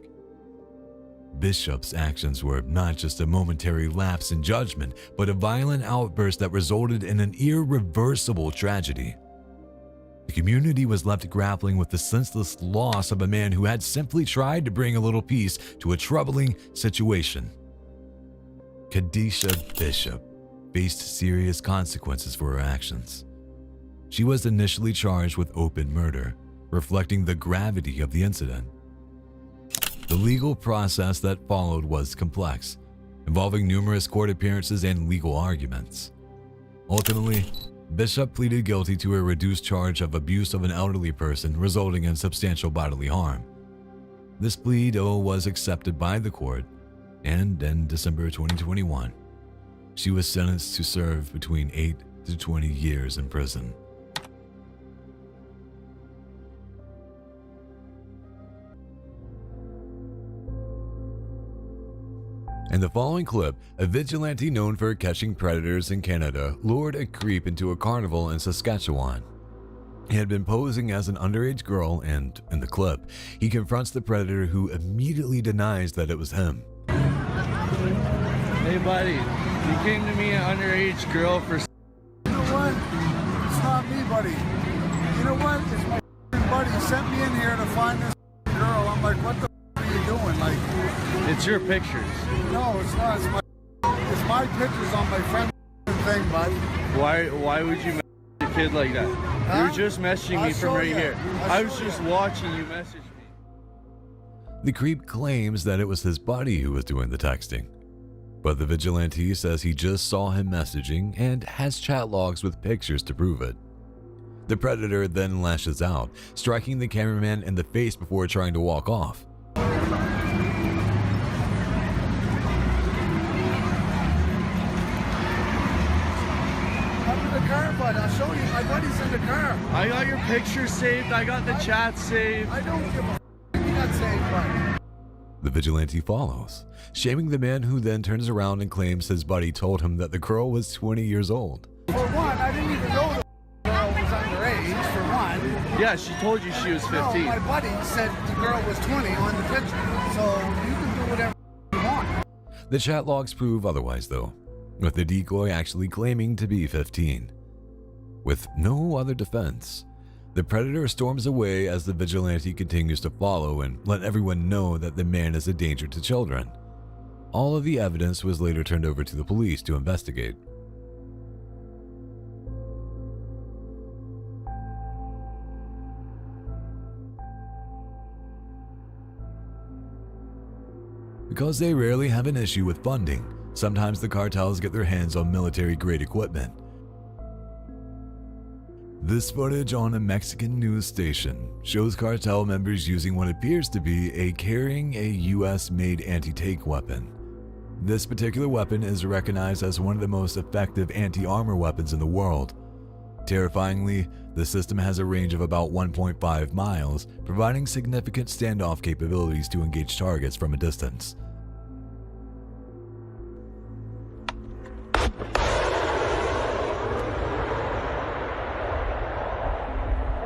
Speaker 1: Bishop's actions were not just a momentary lapse in judgment, but a violent outburst that resulted in an irreversible tragedy. The community was left grappling with the senseless loss of a man who had simply tried to bring a little peace to a troubling situation. Khadijah Bishop faced serious consequences for her actions. She was initially charged with open murder, reflecting the gravity of the incident. The legal process that followed was complex, involving numerous court appearances and legal arguments. Ultimately, Bishop pleaded guilty to a reduced charge of abuse of an elderly person resulting in substantial bodily harm. This plea, though, was accepted by the court, and in December 2021, she was sentenced to serve between 8 to 20 years in prison. In the following clip, a vigilante known for catching predators in Canada lured a creep into a carnival in Saskatchewan. He had been posing as an underage girl and, in the clip, he confronts the predator who immediately denies that it was him.
Speaker 22: Hey buddy, you came to me an underage girl for...
Speaker 23: You know what? It's not me, buddy. You know what? It's my buddy. He sent me in here to find this girl. I'm like, what the are you doing? Like,
Speaker 22: it's your pictures.
Speaker 23: No, it's not. It's my pictures on my friend's thing, bud.
Speaker 22: Why would you message a kid like that? Huh? You were just messaging me from right here. I was just watching you message me.
Speaker 1: The creep claims that it was his buddy who was doing the texting, but the vigilante says he just saw him messaging and has chat logs with pictures to prove it. The predator then lashes out, striking the cameraman in the face before trying to walk off.
Speaker 23: I'll show you. My buddy's in the car.
Speaker 22: I got your picture saved. I got the chat saved.
Speaker 23: I don't give a f***. You got saved, buddy.
Speaker 1: The vigilante follows, shaming the man who then turns around and claims his buddy told him that the girl was 20 years old.
Speaker 23: For one, I didn't even know the girl was underage, for one.
Speaker 22: Yeah, she told you she was 15.
Speaker 23: No, my buddy said the girl was 20 on the picture. So you can do whatever you want.
Speaker 1: The chat logs prove otherwise, though, with the decoy actually claiming to be 15. With no other defense, The predator storms away as the vigilante continues to follow and let everyone know that the man is a danger to children. All of the evidence was later turned over to the police to investigate. Because they rarely have an issue with funding, sometimes the cartels get their hands on military-grade equipment. This footage on a Mexican news station shows cartel members using what appears to be carrying a US-made anti-tank weapon. This particular weapon is recognized as one of the most effective anti-armor weapons in the world. Terrifyingly, the system has a range of about 1.5 miles, providing significant standoff capabilities to engage targets from a distance.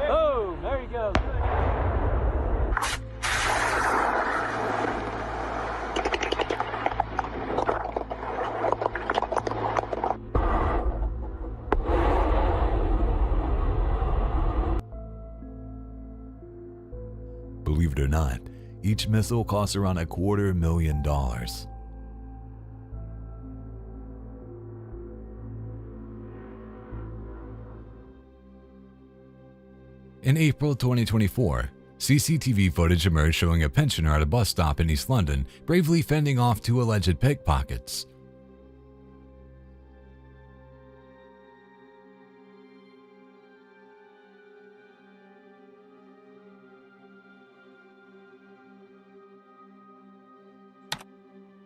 Speaker 10: Oh, there you go.
Speaker 1: Believe it or not, each missile costs around $250,000. In April 2024, CCTV footage emerged showing a pensioner at a bus stop in East London bravely fending off two alleged pickpockets.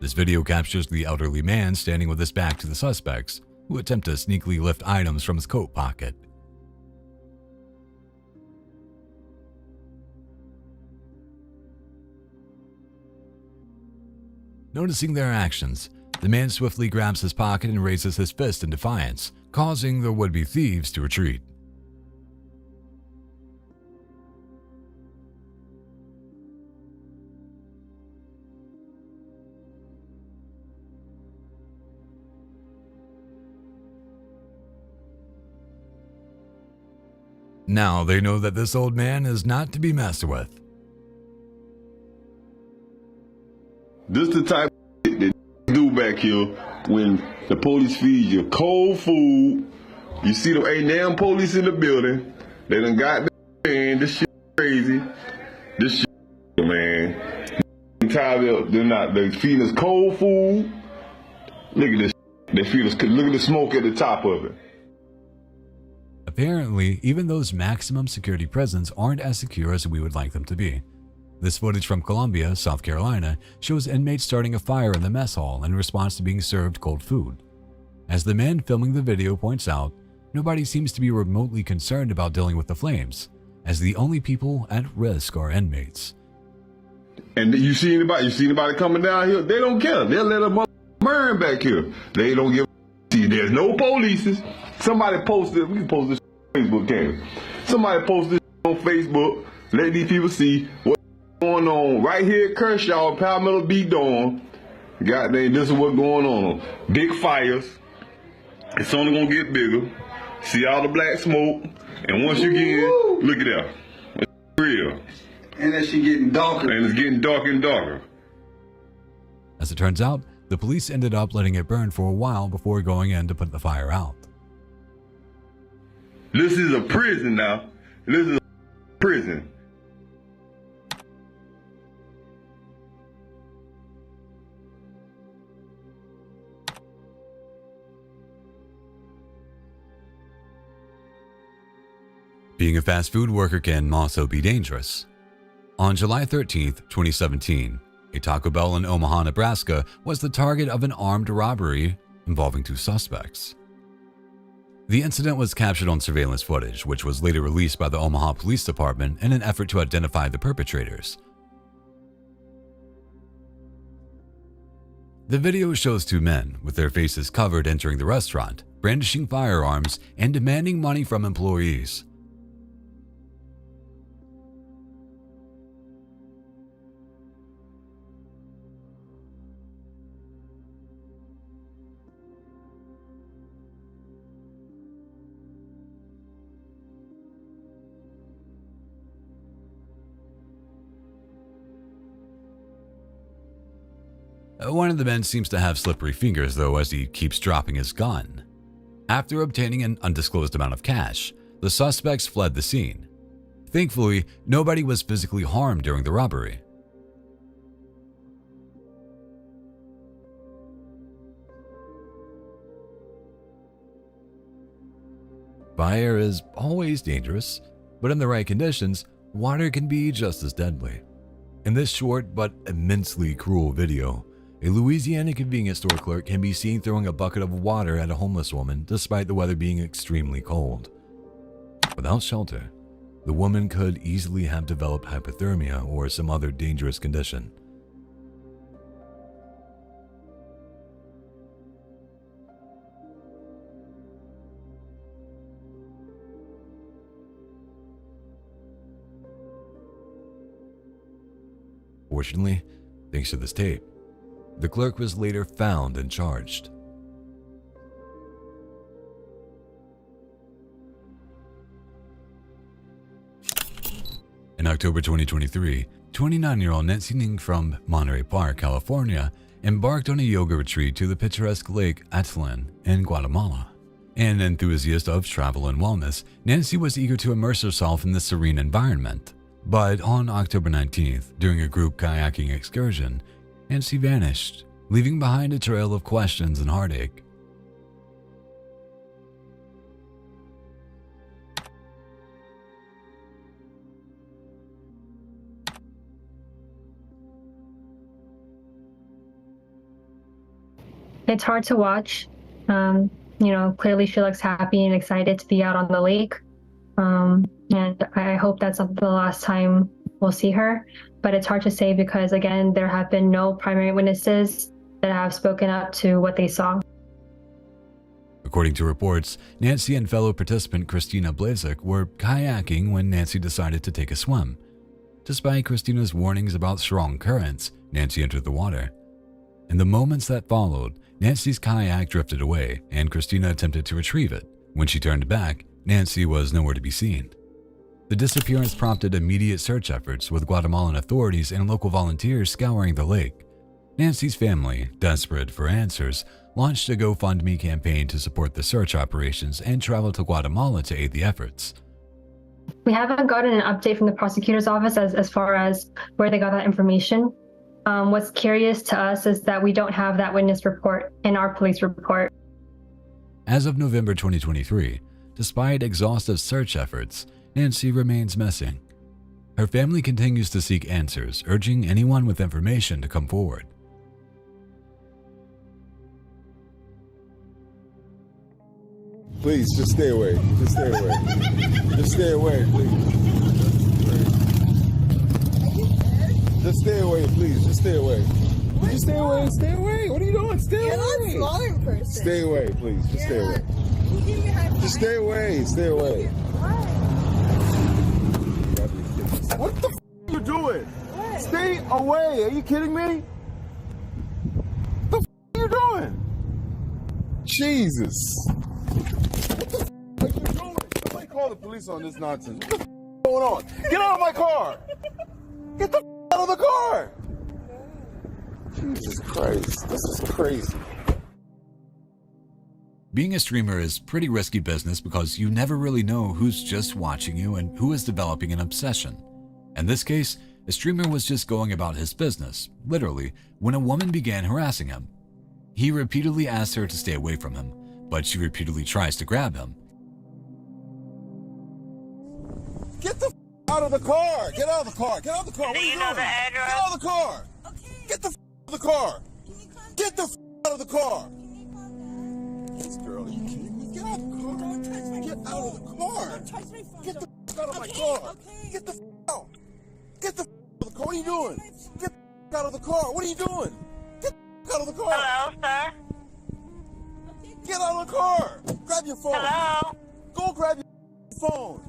Speaker 1: This video captures the elderly man standing with his back to the suspects, who attempt to sneakily lift items from his coat pocket. Noticing their actions, the man swiftly grabs his pocket and raises his fist in defiance, causing the would-be thieves to retreat. Now they know that this old man is not to be messed with.
Speaker 2: This the type of shit that do back here when the police feed you cold food. You see them ain't damn police in the building. They done got man, this shit crazy. This shit, man. Tired of they feeding us cold food. Look at this. They feed us. Look at the smoke at the top of it.
Speaker 1: Apparently, even those maximum security prisons aren't as secure as we would like them to be. This footage from Columbia, South Carolina, shows inmates starting a fire in the mess hall in response to being served cold food. As the man filming the video points out, nobody seems to be remotely concerned about dealing with the flames, as the only people at risk are inmates.
Speaker 2: And you see anybody coming down here, they don't care. They'll let them burn back here. They don't give a see. There's no police. Somebody posted, we can post this on Facebook, can't we? Somebody posted this on Facebook, let these people see what's going on right here at Kershaw, Palmetto Beach Dorm. Goddamn, this is what's going on. Big fires. It's only gonna get bigger. See all the black smoke, and once you get in, look at that. It's real.
Speaker 5: And that shit getting darker.
Speaker 2: And it's getting darker and darker.
Speaker 1: As it turns out, the police ended up letting it burn for a while before going in to put the fire out.
Speaker 2: This is a prison now. This is a prison.
Speaker 1: Being a fast food worker can also be dangerous. On July 13, 2017, a Taco Bell in Omaha, Nebraska was the target of an armed robbery involving two suspects. The incident was captured on surveillance footage, which was later released by the Omaha Police Department in an effort to identify the perpetrators. The video shows two men, with their faces covered, entering the restaurant, brandishing firearms and demanding money from employees. One of the men seems to have slippery fingers though, as he keeps dropping his gun. After obtaining an undisclosed amount of cash, the suspects fled the scene. Thankfully, nobody was physically harmed during the robbery. Fire is always dangerous, but in the right conditions, water can be just as deadly. In this short but immensely cruel video, a Louisiana convenience store clerk can be seen throwing a bucket of water at a homeless woman despite the weather being extremely cold. Without shelter, the woman could easily have developed hypothermia or some other dangerous condition. Fortunately, thanks to this tape, the clerk was later found and charged. In October 2023, 29-year-old Nancy Ning from Monterey Park, California, embarked on a yoga retreat to the picturesque Lake Atitlan in Guatemala. An enthusiast of travel and wellness, Nancy was eager to immerse herself in the serene environment. But on October 19th, during a group kayaking excursion, Nancy vanished, leaving behind a trail of questions and heartache.
Speaker 6: It's hard to watch. Clearly she looks happy and excited to be out on the lake. And I hope that's not the last time we'll see her. But it's hard to say because, again, there have been no primary witnesses that have spoken up to what they saw.
Speaker 1: According to reports, Nancy and fellow participant Christina Blazek were kayaking when Nancy decided to take a swim. Despite Christina's warnings about strong currents, Nancy entered the water. In the moments that followed, Nancy's kayak drifted away and Christina attempted to retrieve it. When she turned back, Nancy was nowhere to be seen. The disappearance prompted immediate search efforts, with Guatemalan authorities and local volunteers scouring the lake. Nancy's family, desperate for answers, launched a GoFundMe campaign to support the search operations and traveled to Guatemala to aid the efforts.
Speaker 6: We haven't gotten an update from the prosecutor's office as far as where they got that information. What's curious to us is that we don't have that witness report in our police report.
Speaker 1: As of November 2023, despite exhaustive search efforts, Nancy remains missing. Her family continues to seek answers, urging anyone with information to come forward.
Speaker 2: Please, just stay away. Just stay away. Just stay away, please. Just stay away, please. Just stay away. Just stay away. Stay away. What are you doing? Stay away.
Speaker 9: You're not smaller in person.
Speaker 2: Stay away, please. Just stay away. Just stay away. Stay away. What the f are you doing? What? Stay away. Are you kidding me? What the f are you doing? Jesus. What the f are you doing? Somebody call the police on this nonsense. What the f is going on? Get out of my car. Get the f out of the car. Jesus Christ. This is crazy.
Speaker 11: Being a streamer is pretty risky business because you never really know who's just watching you and who is developing an obsession. In this case, a streamer was just going about his business, literally, when a woman began harassing him. He repeatedly asked her to stay away from him, but she repeatedly tries to grab him.
Speaker 2: Get the f out of the car! Get out of the car! Get out of the car! What are you doing? Get out of the car! Get the f out of the car! Get the f out of the car! This girl, are you kidding me? Get out of the car! Don't touch my Get out of the car! Don't touch my phone! Get the f out of my car! Get the f out! Get the f out of the car! What are you doing? Get the f out of the car! What are you doing? Get the f out of the car!
Speaker 9: Hello, sir?
Speaker 2: Get out of the car! Grab your phone!
Speaker 9: Hello?
Speaker 2: Go grab your phone!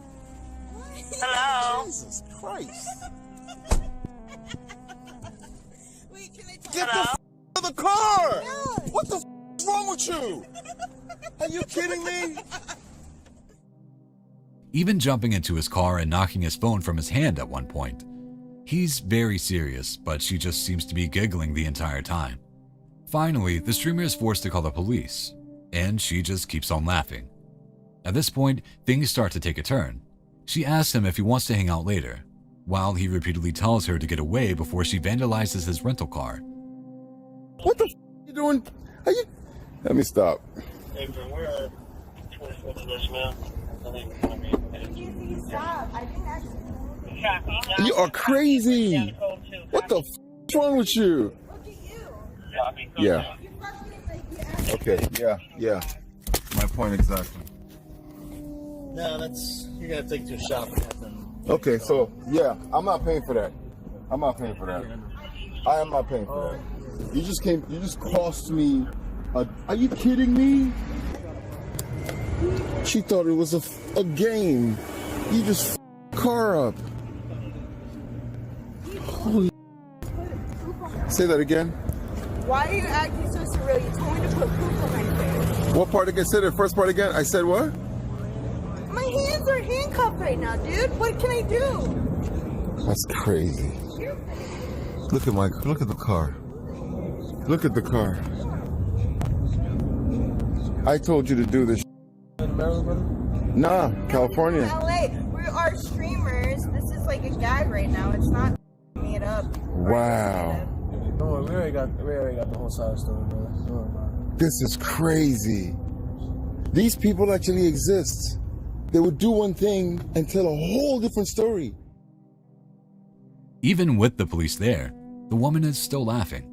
Speaker 9: Hello?
Speaker 2: Jesus Christ!
Speaker 9: Get
Speaker 2: the f out of the car! What the f is wrong with you? Are you kidding me?
Speaker 11: Even jumping into his car and knocking his phone from his hand at one point. He's very serious, but she just seems to be giggling the entire time. Finally, the streamer is forced to call the police, and she just keeps on laughing. At this point, things start to take a turn. She asks him if he wants to hang out later, while he repeatedly tells her to get away before she vandalizes his rental car.
Speaker 4: What the f you doing? Are you? Let me stop.
Speaker 10: Hey, bro, we're 24 to this, man.
Speaker 4: You are crazy. What the f is wrong with you? Yeah. Okay, yeah. My point exactly.
Speaker 10: No, you gotta take to a shop.
Speaker 4: Okay, so, yeah, I'm not paying for that. I am not paying for that. You just cost me are you kidding me? She thought it was a game. You just car up. Holy. Say that again.
Speaker 9: Why are you acting so surreal? You told me to put poop on my face.
Speaker 4: What part again? Say the first part again. I said what?
Speaker 9: My hands are handcuffed right now, dude. What can I do?
Speaker 4: That's crazy. Look at the car. Look at the car. I told you to do this.
Speaker 10: In Maryland, brother?
Speaker 4: Nah, California.
Speaker 9: LA. We are streamers. This is like a gag right now. It's not made up.
Speaker 4: Wow.
Speaker 10: No, we already got the whole side of the story, brother. Don't worry about it.
Speaker 4: This is crazy. These people actually exist. They would do one thing and tell a whole different story.
Speaker 11: Even with the police there, the woman is still laughing.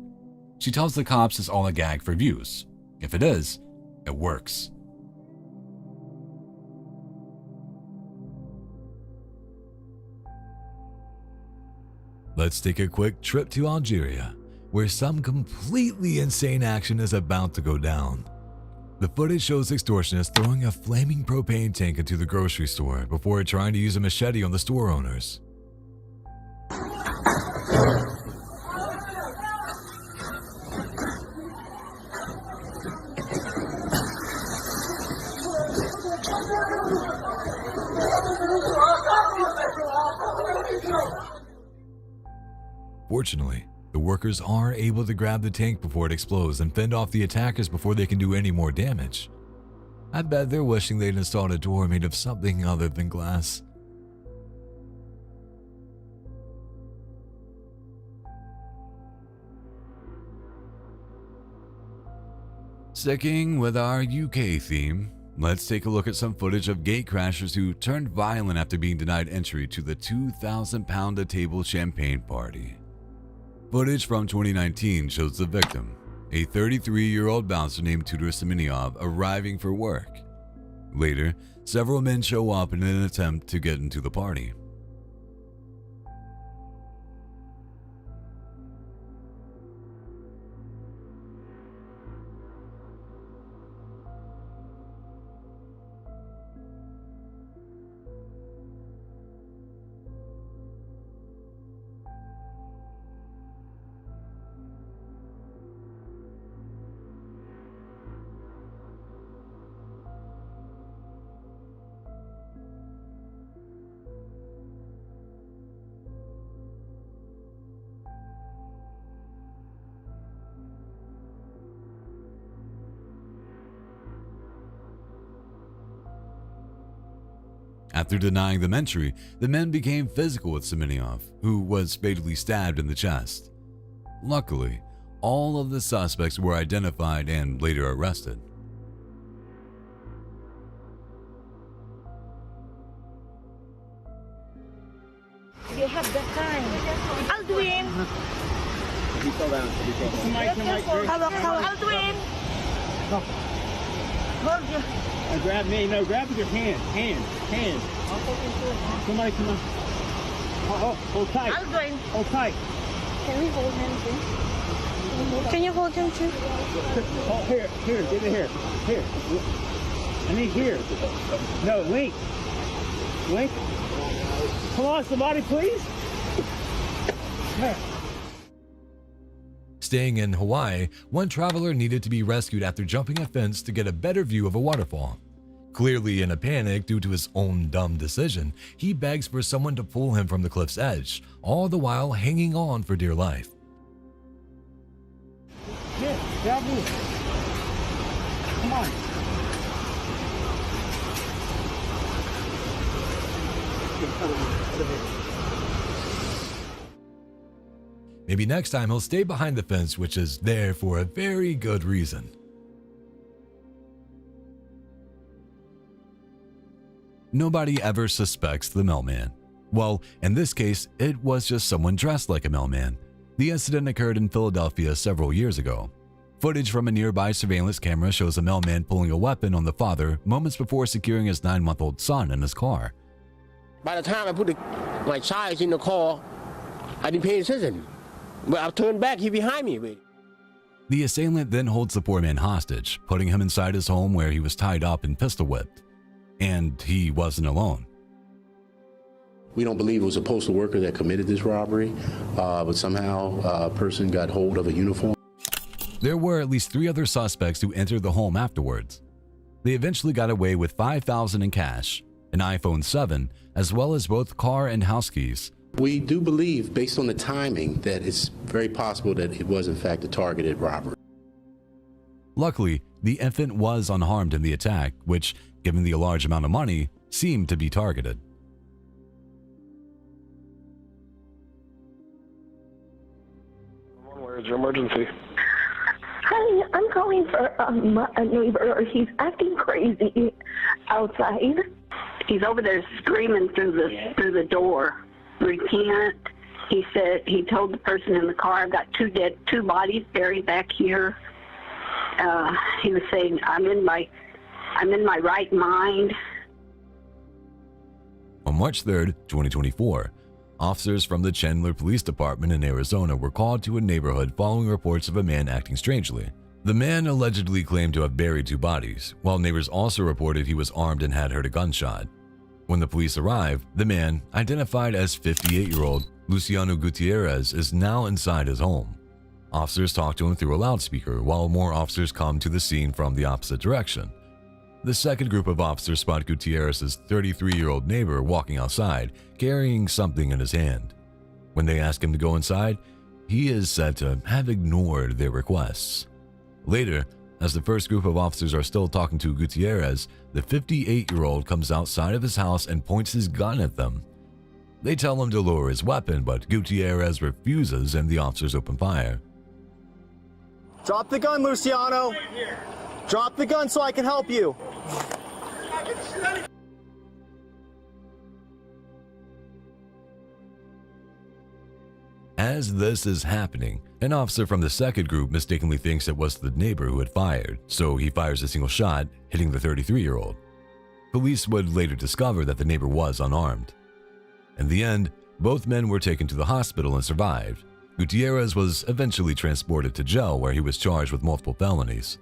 Speaker 11: She tells the cops it's all a gag for views. If it is, it works.
Speaker 1: Let's take a quick trip to Algeria, where some completely insane action is about to go down. The footage shows extortionists throwing a flaming propane tank into the grocery store before trying to use a machete on the store owners. Fortunately, the workers are able to grab the tank before it explodes and fend off the attackers before they can do any more damage. I bet they're wishing they'd installed a door made of something other than glass. Sticking with our UK theme, let's take a look at some footage of gatecrashers who turned violent after being denied entry to the 2,000-pound-a-table champagne party. Footage from 2019 shows the victim, a 33-year-old bouncer named Tudor Semeniov, arriving for work. Later, several men show up in an attempt to get into the party. After denying them entry, the men became physical with Semeniov, who was fatally stabbed in the chest. Luckily, all of the suspects were identified and later arrested.
Speaker 21: You have the time. Aldwin! Aldwin! Hold you.
Speaker 10: Grab me. No, grab with your hand. Hand. Somebody come on. Hold tight.
Speaker 21: Aldwin.
Speaker 10: Hold tight.
Speaker 21: Can we hold him too? Can you hold him too?
Speaker 10: Oh, here, get in here. Here. I need here. No, Link. Come on, somebody, please. Here.
Speaker 1: Staying in Hawaii, one traveler needed to be rescued after jumping a fence to get a better view of a waterfall. Clearly in a panic due to his own dumb decision, he begs for someone to pull him from the cliff's edge, all the while hanging on for dear life.
Speaker 10: Here,
Speaker 3: Careful. Come on.
Speaker 1: Maybe next time he'll stay behind the fence, which is there for a very good reason. Nobody ever suspects the mailman. Well, in this case, it was just someone dressed like a mailman. The incident occurred in Philadelphia several years ago. Footage from a nearby surveillance camera shows a mailman pulling a weapon on the father moments before securing his 9-month-old son in his car.
Speaker 7: By the time I put my child in the car, I didn't pay attention. But I turned back, he behind me.
Speaker 1: The assailant then holds the poor man hostage, putting him inside his home where he was tied up and pistol whipped. And he wasn't alone.
Speaker 8: We don't believe it was a postal worker that committed this robbery, but somehow a person got hold of a uniform.
Speaker 1: There were at least 3 other suspects who entered the home afterwards. They eventually got away with $5,000 in cash, an iPhone 7, as well as both car and house keys.
Speaker 8: We do believe, based on the timing, that it's very possible that it was in fact a targeted robbery.
Speaker 1: Luckily, the infant was unharmed in the attack, which, given the large amount of money, seemed to be targeted.
Speaker 13: Where's your emergency?
Speaker 24: Hi, I'm calling for a neighbor. He's acting crazy outside. He's over there screaming through the door. Recant. He said he told the person in the car, "I've got two bodies buried back here." He was saying, "I'm in my right mind."
Speaker 1: On March 3rd, 2024, officers from the Chandler Police Department in Arizona were called to a neighborhood following reports of a man acting strangely. The man allegedly claimed to have buried 2 bodies, while neighbors also reported he was armed and had heard a gunshot. When the police arrived, the man, identified as 58-year-old Luciano Gutierrez, is now inside his home. Officers talk to him through a loudspeaker, while more officers come to the scene from the opposite direction. The second group of officers spot Gutierrez's 33-year-old neighbor walking outside, carrying something in his hand. When they ask him to go inside, he is said to have ignored their requests. Later, as the first group of officers are still talking to Gutierrez, the 58-year-old comes outside of his house and points his gun at them. They tell him to lower his weapon, but Gutierrez refuses and the officers open fire.
Speaker 20: Drop the gun, Luciano! Drop the gun so I can help you!
Speaker 1: As this is happening, an officer from the second group mistakenly thinks it was the neighbor who had fired, so he fires a single shot, hitting the 33-year-old. Police would later discover that the neighbor was unarmed. In the end, both men were taken to the hospital and survived. Gutierrez was eventually transported to jail where he was charged with multiple felonies.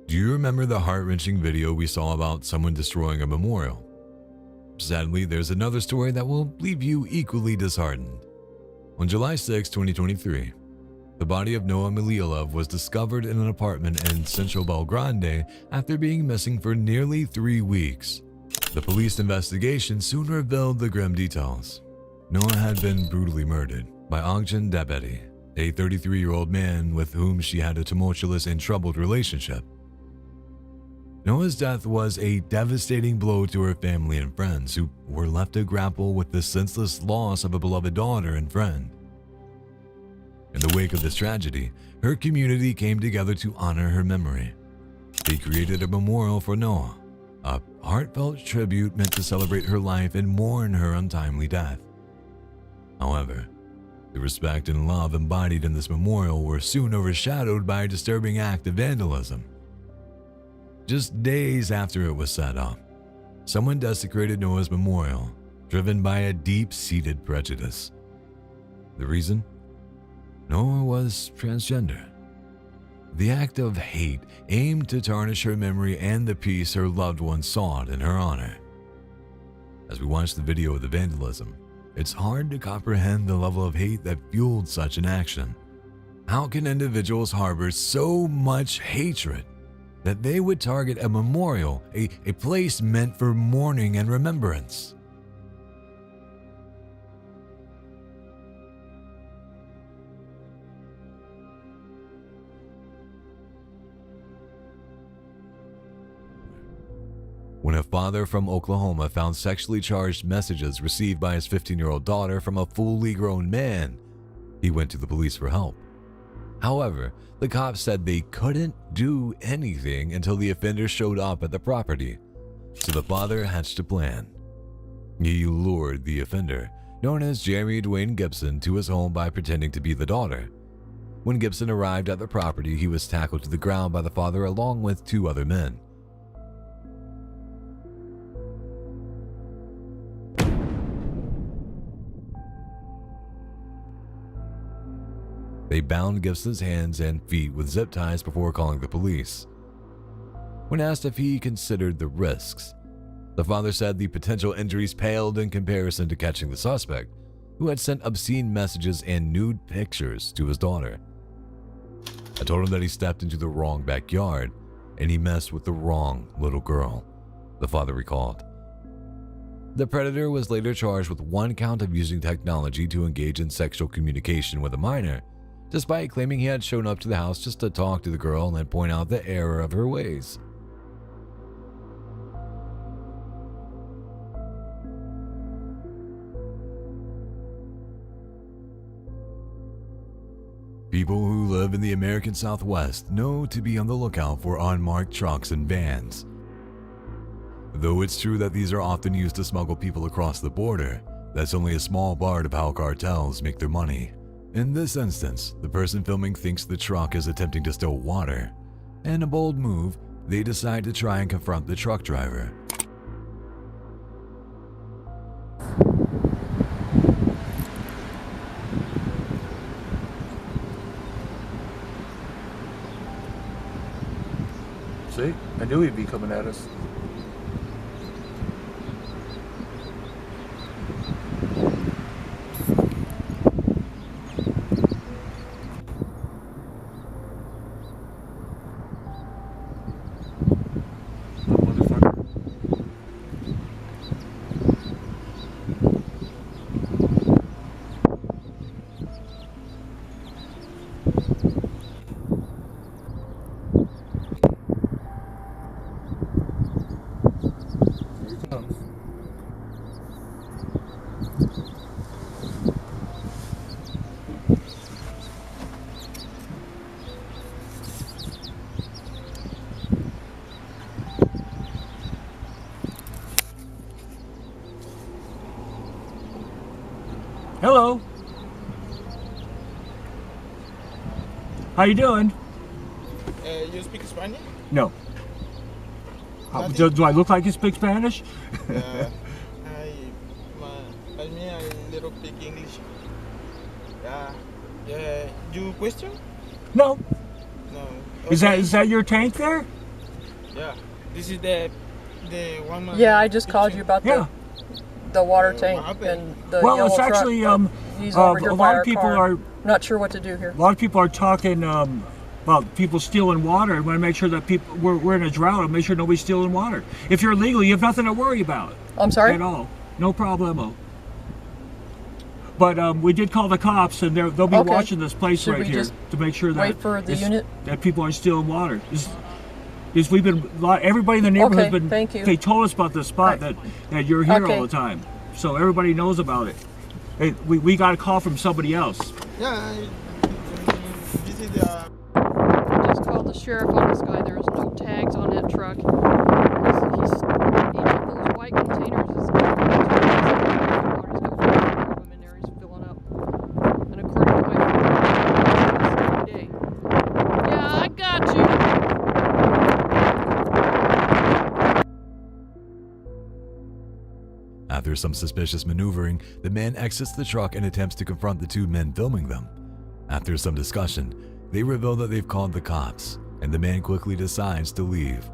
Speaker 1: Do you remember the heart-wrenching video we saw about someone destroying a memorial? Sadly, there's another story that will leave you equally disheartened. On July 6, 2023, the body of Noah Miliolov was discovered in an apartment in Central Belgrade after being missing for nearly 3 weeks. The police investigation soon revealed the grim details. Noah had been brutally murdered by Ogden Debeti, a 33-year-old man with whom she had a tumultuous and troubled relationship. Noah's death was a devastating blow to her family and friends, who were left to grapple with the senseless loss of a beloved daughter and friend. In the wake of this tragedy, her community came together to honor her memory. They created a memorial for Noah, a heartfelt tribute meant to celebrate her life and mourn her untimely death. However, the respect and love embodied in this memorial were soon overshadowed by a disturbing act of vandalism. Just days after it was set up, someone desecrated Noah's memorial, driven by a deep-seated prejudice. The reason? Noah was transgender. The act of hate aimed to tarnish her memory and the peace her loved ones sought in her honor. As we watch the video of the vandalism, it's hard to comprehend the level of hate that fueled such an action. How can individuals harbor so much hatred that they would target a memorial, a place meant for mourning and remembrance? when a father from Oklahoma found sexually charged messages received by his 15-year-old daughter from a fully grown man. He went to the police for help. However, the cops said they couldn't do anything until the offender showed up at the property, so the father hatched a plan. He lured the offender, known as Jeremy Dwayne Gibson, to his home by pretending to be the daughter. When Gibson arrived at the property, he was tackled to the ground by the father along with 2 other men. They bound Gibson's hands and feet with zip ties before calling the police. When asked if he considered the risks, the father said the potential injuries paled in comparison to catching the suspect, who had sent obscene messages and nude pictures to his daughter. I told him that he stepped into the wrong backyard and he messed with the wrong little girl, the father recalled. The predator was later charged with 1 count of using technology to engage in sexual communication with a minor, despite claiming he had shown up to the house just to talk to the girl and point out the error of her ways. People who live in the American Southwest know to be on the lookout for unmarked trucks and vans. Though it's true that these are often used to smuggle people across the border, that's only a small part of how cartels make their money. In this instance, the person filming thinks the truck is attempting to steal water. In a bold move, they decide to try and confront the truck driver.
Speaker 20: See? I knew he'd be coming at us.
Speaker 10: Hello. How you doing?
Speaker 12: You speak Spanish?
Speaker 10: No. Do I look like you speak Spanish?
Speaker 12: I mean a little bit English. You question?
Speaker 10: No.
Speaker 12: No.
Speaker 10: Okay. Is that your tank there?
Speaker 12: Yeah. This is the one.
Speaker 13: Yeah, I just called you about the water tank and the yellow
Speaker 10: it's
Speaker 13: truck.
Speaker 10: actually
Speaker 13: He's over here
Speaker 10: a
Speaker 13: by
Speaker 10: lot
Speaker 13: our
Speaker 10: of people
Speaker 13: car.
Speaker 10: are
Speaker 13: not sure what to do here.
Speaker 10: A lot of people are talking about people stealing water. I want to make sure that we're in a drought and make sure nobody's stealing water. If you're illegal, you have nothing to worry about.
Speaker 13: I'm sorry?
Speaker 10: At all. No problemo. But we did call the cops, and they'll be watching this place right here to make sure that
Speaker 13: wait for the unit?
Speaker 10: That people aren't stealing water. We've been everybody in the neighborhood has been.
Speaker 13: Thank you.
Speaker 10: They told us about this spot that you're here all the time, so everybody knows about it. We got a call from somebody else.
Speaker 12: Yeah. This is
Speaker 13: Just called the sheriff on this guy. There's no tags on that truck. Each of those white containers is in there. He's filling up. And according to my phone, every day. Yeah, I got you.
Speaker 1: After some suspicious maneuvering, the man exits the truck and attempts to confront the 2 men filming them. After some discussion, they reveal that they've called the cops, and the man quickly decides to leave.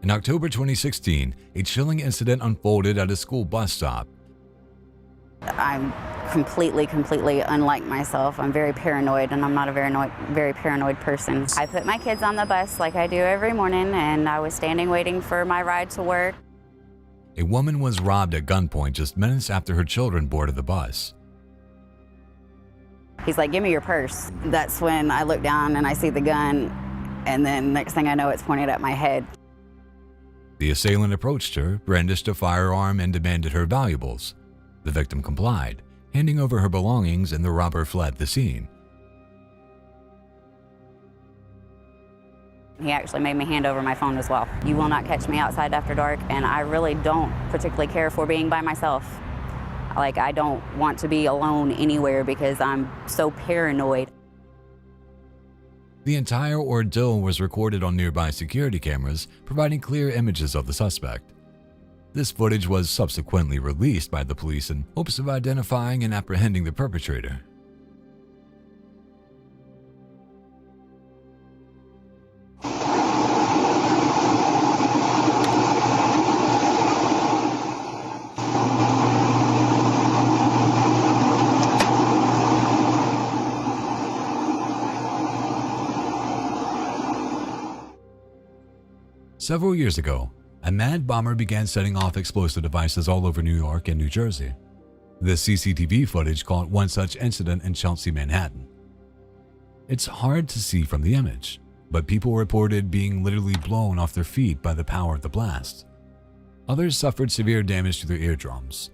Speaker 1: In October 2016, a chilling incident unfolded at a school bus stop.
Speaker 14: I'm completely unlike myself. I'm very paranoid, and I'm not a very paranoid person. I put my kids on the bus like I do every morning, and I was standing waiting for my ride to work.
Speaker 1: A woman was robbed at gunpoint just minutes after her children boarded the bus.
Speaker 14: He's like, give me your purse. That's when I look down and I see the gun, and then next thing I know, it's pointed at my head.
Speaker 1: The assailant approached her, brandished a firearm, and demanded her valuables. The victim complied, handing over her belongings, and the robber fled the scene.
Speaker 14: He actually made me hand over my phone as well. You will not catch me outside after dark, and I really don't particularly care for being by myself. Like, I don't want to be alone anywhere because I'm so paranoid.
Speaker 1: The entire ordeal was recorded on nearby security cameras, providing clear images of the suspect. This footage was subsequently released by the police in hopes of identifying and apprehending the perpetrator. Several years ago, a mad bomber began setting off explosive devices all over New York and New Jersey. The CCTV footage caught one such incident in Chelsea, Manhattan. It's hard to see from the image, but people reported being literally blown off their feet by the power of the blast. Others suffered severe damage to their eardrums.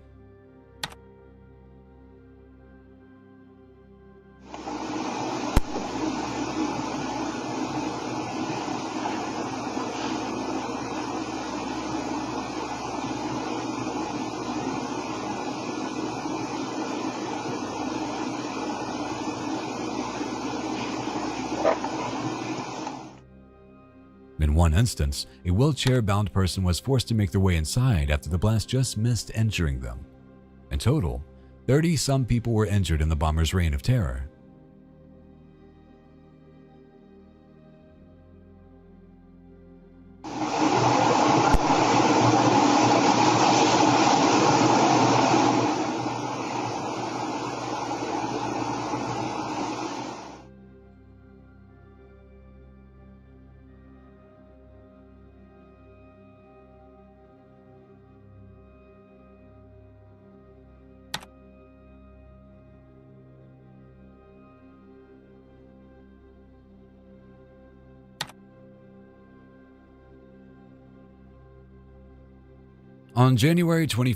Speaker 1: In one instance, a wheelchair-bound person was forced to make their way inside after the blast just missed injuring them. In total, 30-some people were injured in the bomber's reign of terror. On January 21,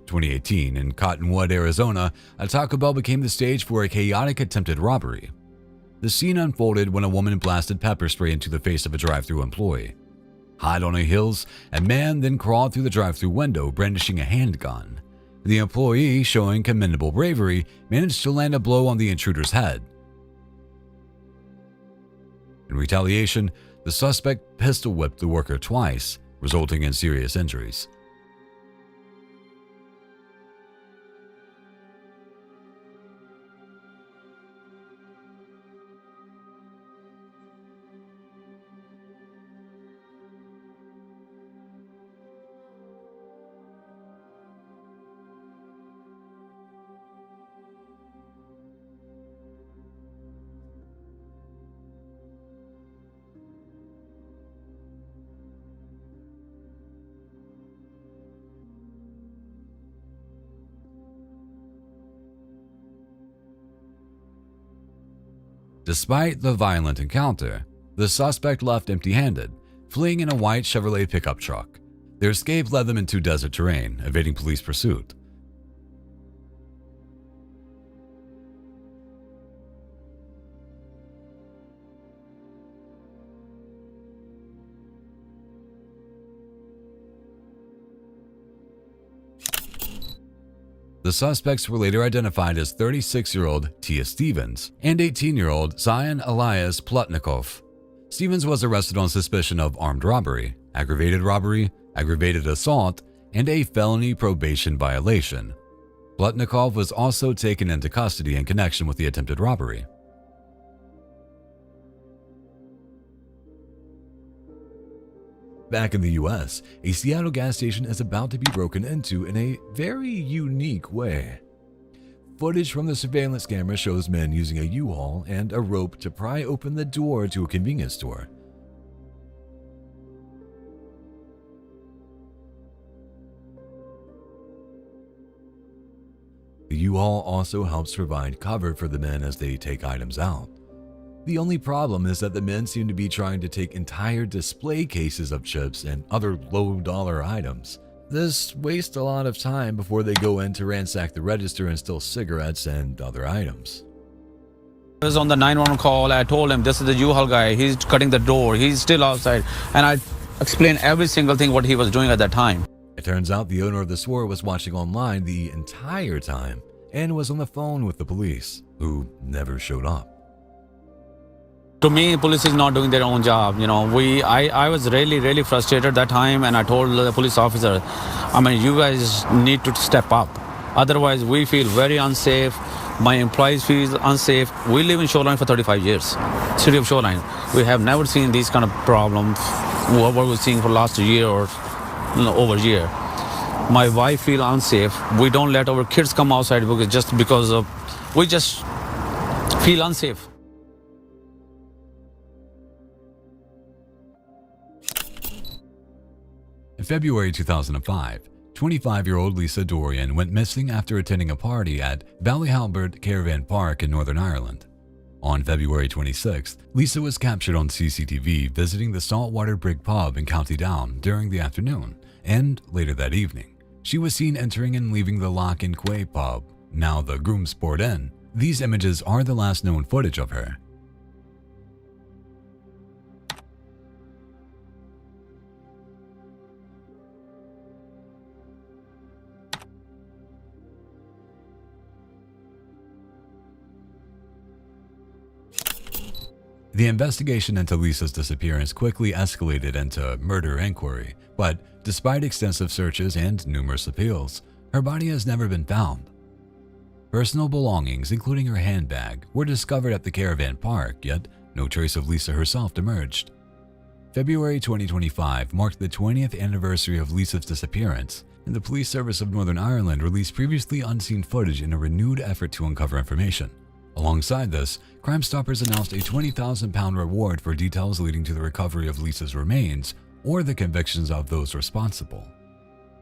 Speaker 1: 2018, in Cottonwood, Arizona, a Taco Bell became the stage for a chaotic attempted robbery. The scene unfolded when a woman blasted pepper spray into the face of a drive-thru employee. Hot on her heels, a man then crawled through the drive-thru window brandishing a handgun. The employee, showing commendable bravery, managed to land a blow on the intruder's head. In retaliation, the suspect pistol-whipped the worker twice, resulting in serious injuries. Despite the violent encounter, the suspect left empty-handed, fleeing in a white Chevrolet pickup truck. Their escape led them into desert terrain, evading police pursuit. The suspects were later identified as 36-year-old Tia Stevens and 18-year-old Zion Elias Plotnikov. Stevens was arrested on suspicion of armed robbery, aggravated assault, and a felony probation violation. Plotnikov was also taken into custody in connection with the attempted robbery. Back in the US, a Seattle gas station is about to be broken into in a very unique way. Footage from the surveillance camera shows men using a U-Haul and a rope to pry open the door to a convenience store. The U-Haul also helps provide cover for the men as they take items out. The only problem is that the men seem to be trying to take entire display cases of chips and other low-dollar items. This wastes a lot of time before they go in to ransack the register and steal cigarettes and other items.
Speaker 15: I was on the 911 call. I told him, this is the U-Haul guy. He's cutting the door. He's still outside. And I explained every single thing what he was doing at that time.
Speaker 1: It turns out the owner of the store was watching online the entire time and was on the phone with the police, who never showed up.
Speaker 15: To me, police is not doing their own job. You know, I was really frustrated that time, and I told the police officer, I mean, you guys need to step up. Otherwise, we feel very unsafe. My employees feel unsafe. We live in Shoreline for 35 years, city of Shoreline. We have never seen these kind of problems, what we're seeing for last year or over a year. My wife feel unsafe. We don't let our kids come outside because we just feel unsafe.
Speaker 1: In February 2005, 25-year-old Lisa Dorian went missing after attending a party at Ballyhalbert Caravan Park in Northern Ireland. On February 26th, Lisa was captured on CCTV visiting the Saltwater Brig pub in County Down during the afternoon, and later that evening, she was seen entering and leaving the Loch and Quay pub, now the Groomsport Inn. These images are the last known footage of her. The investigation into Lisa's disappearance quickly escalated into murder inquiry, but despite extensive searches and numerous appeals, her body has never been found. Personal belongings, including her handbag, were discovered at the caravan park, yet no trace of Lisa herself emerged. February 2025 marked the 20th anniversary of Lisa's disappearance, and the Police Service of Northern Ireland released previously unseen footage in a renewed effort to uncover information. Alongside this, Crime Stoppers announced a £20,000 reward for details leading to the recovery of Lisa's remains or the convictions of those responsible.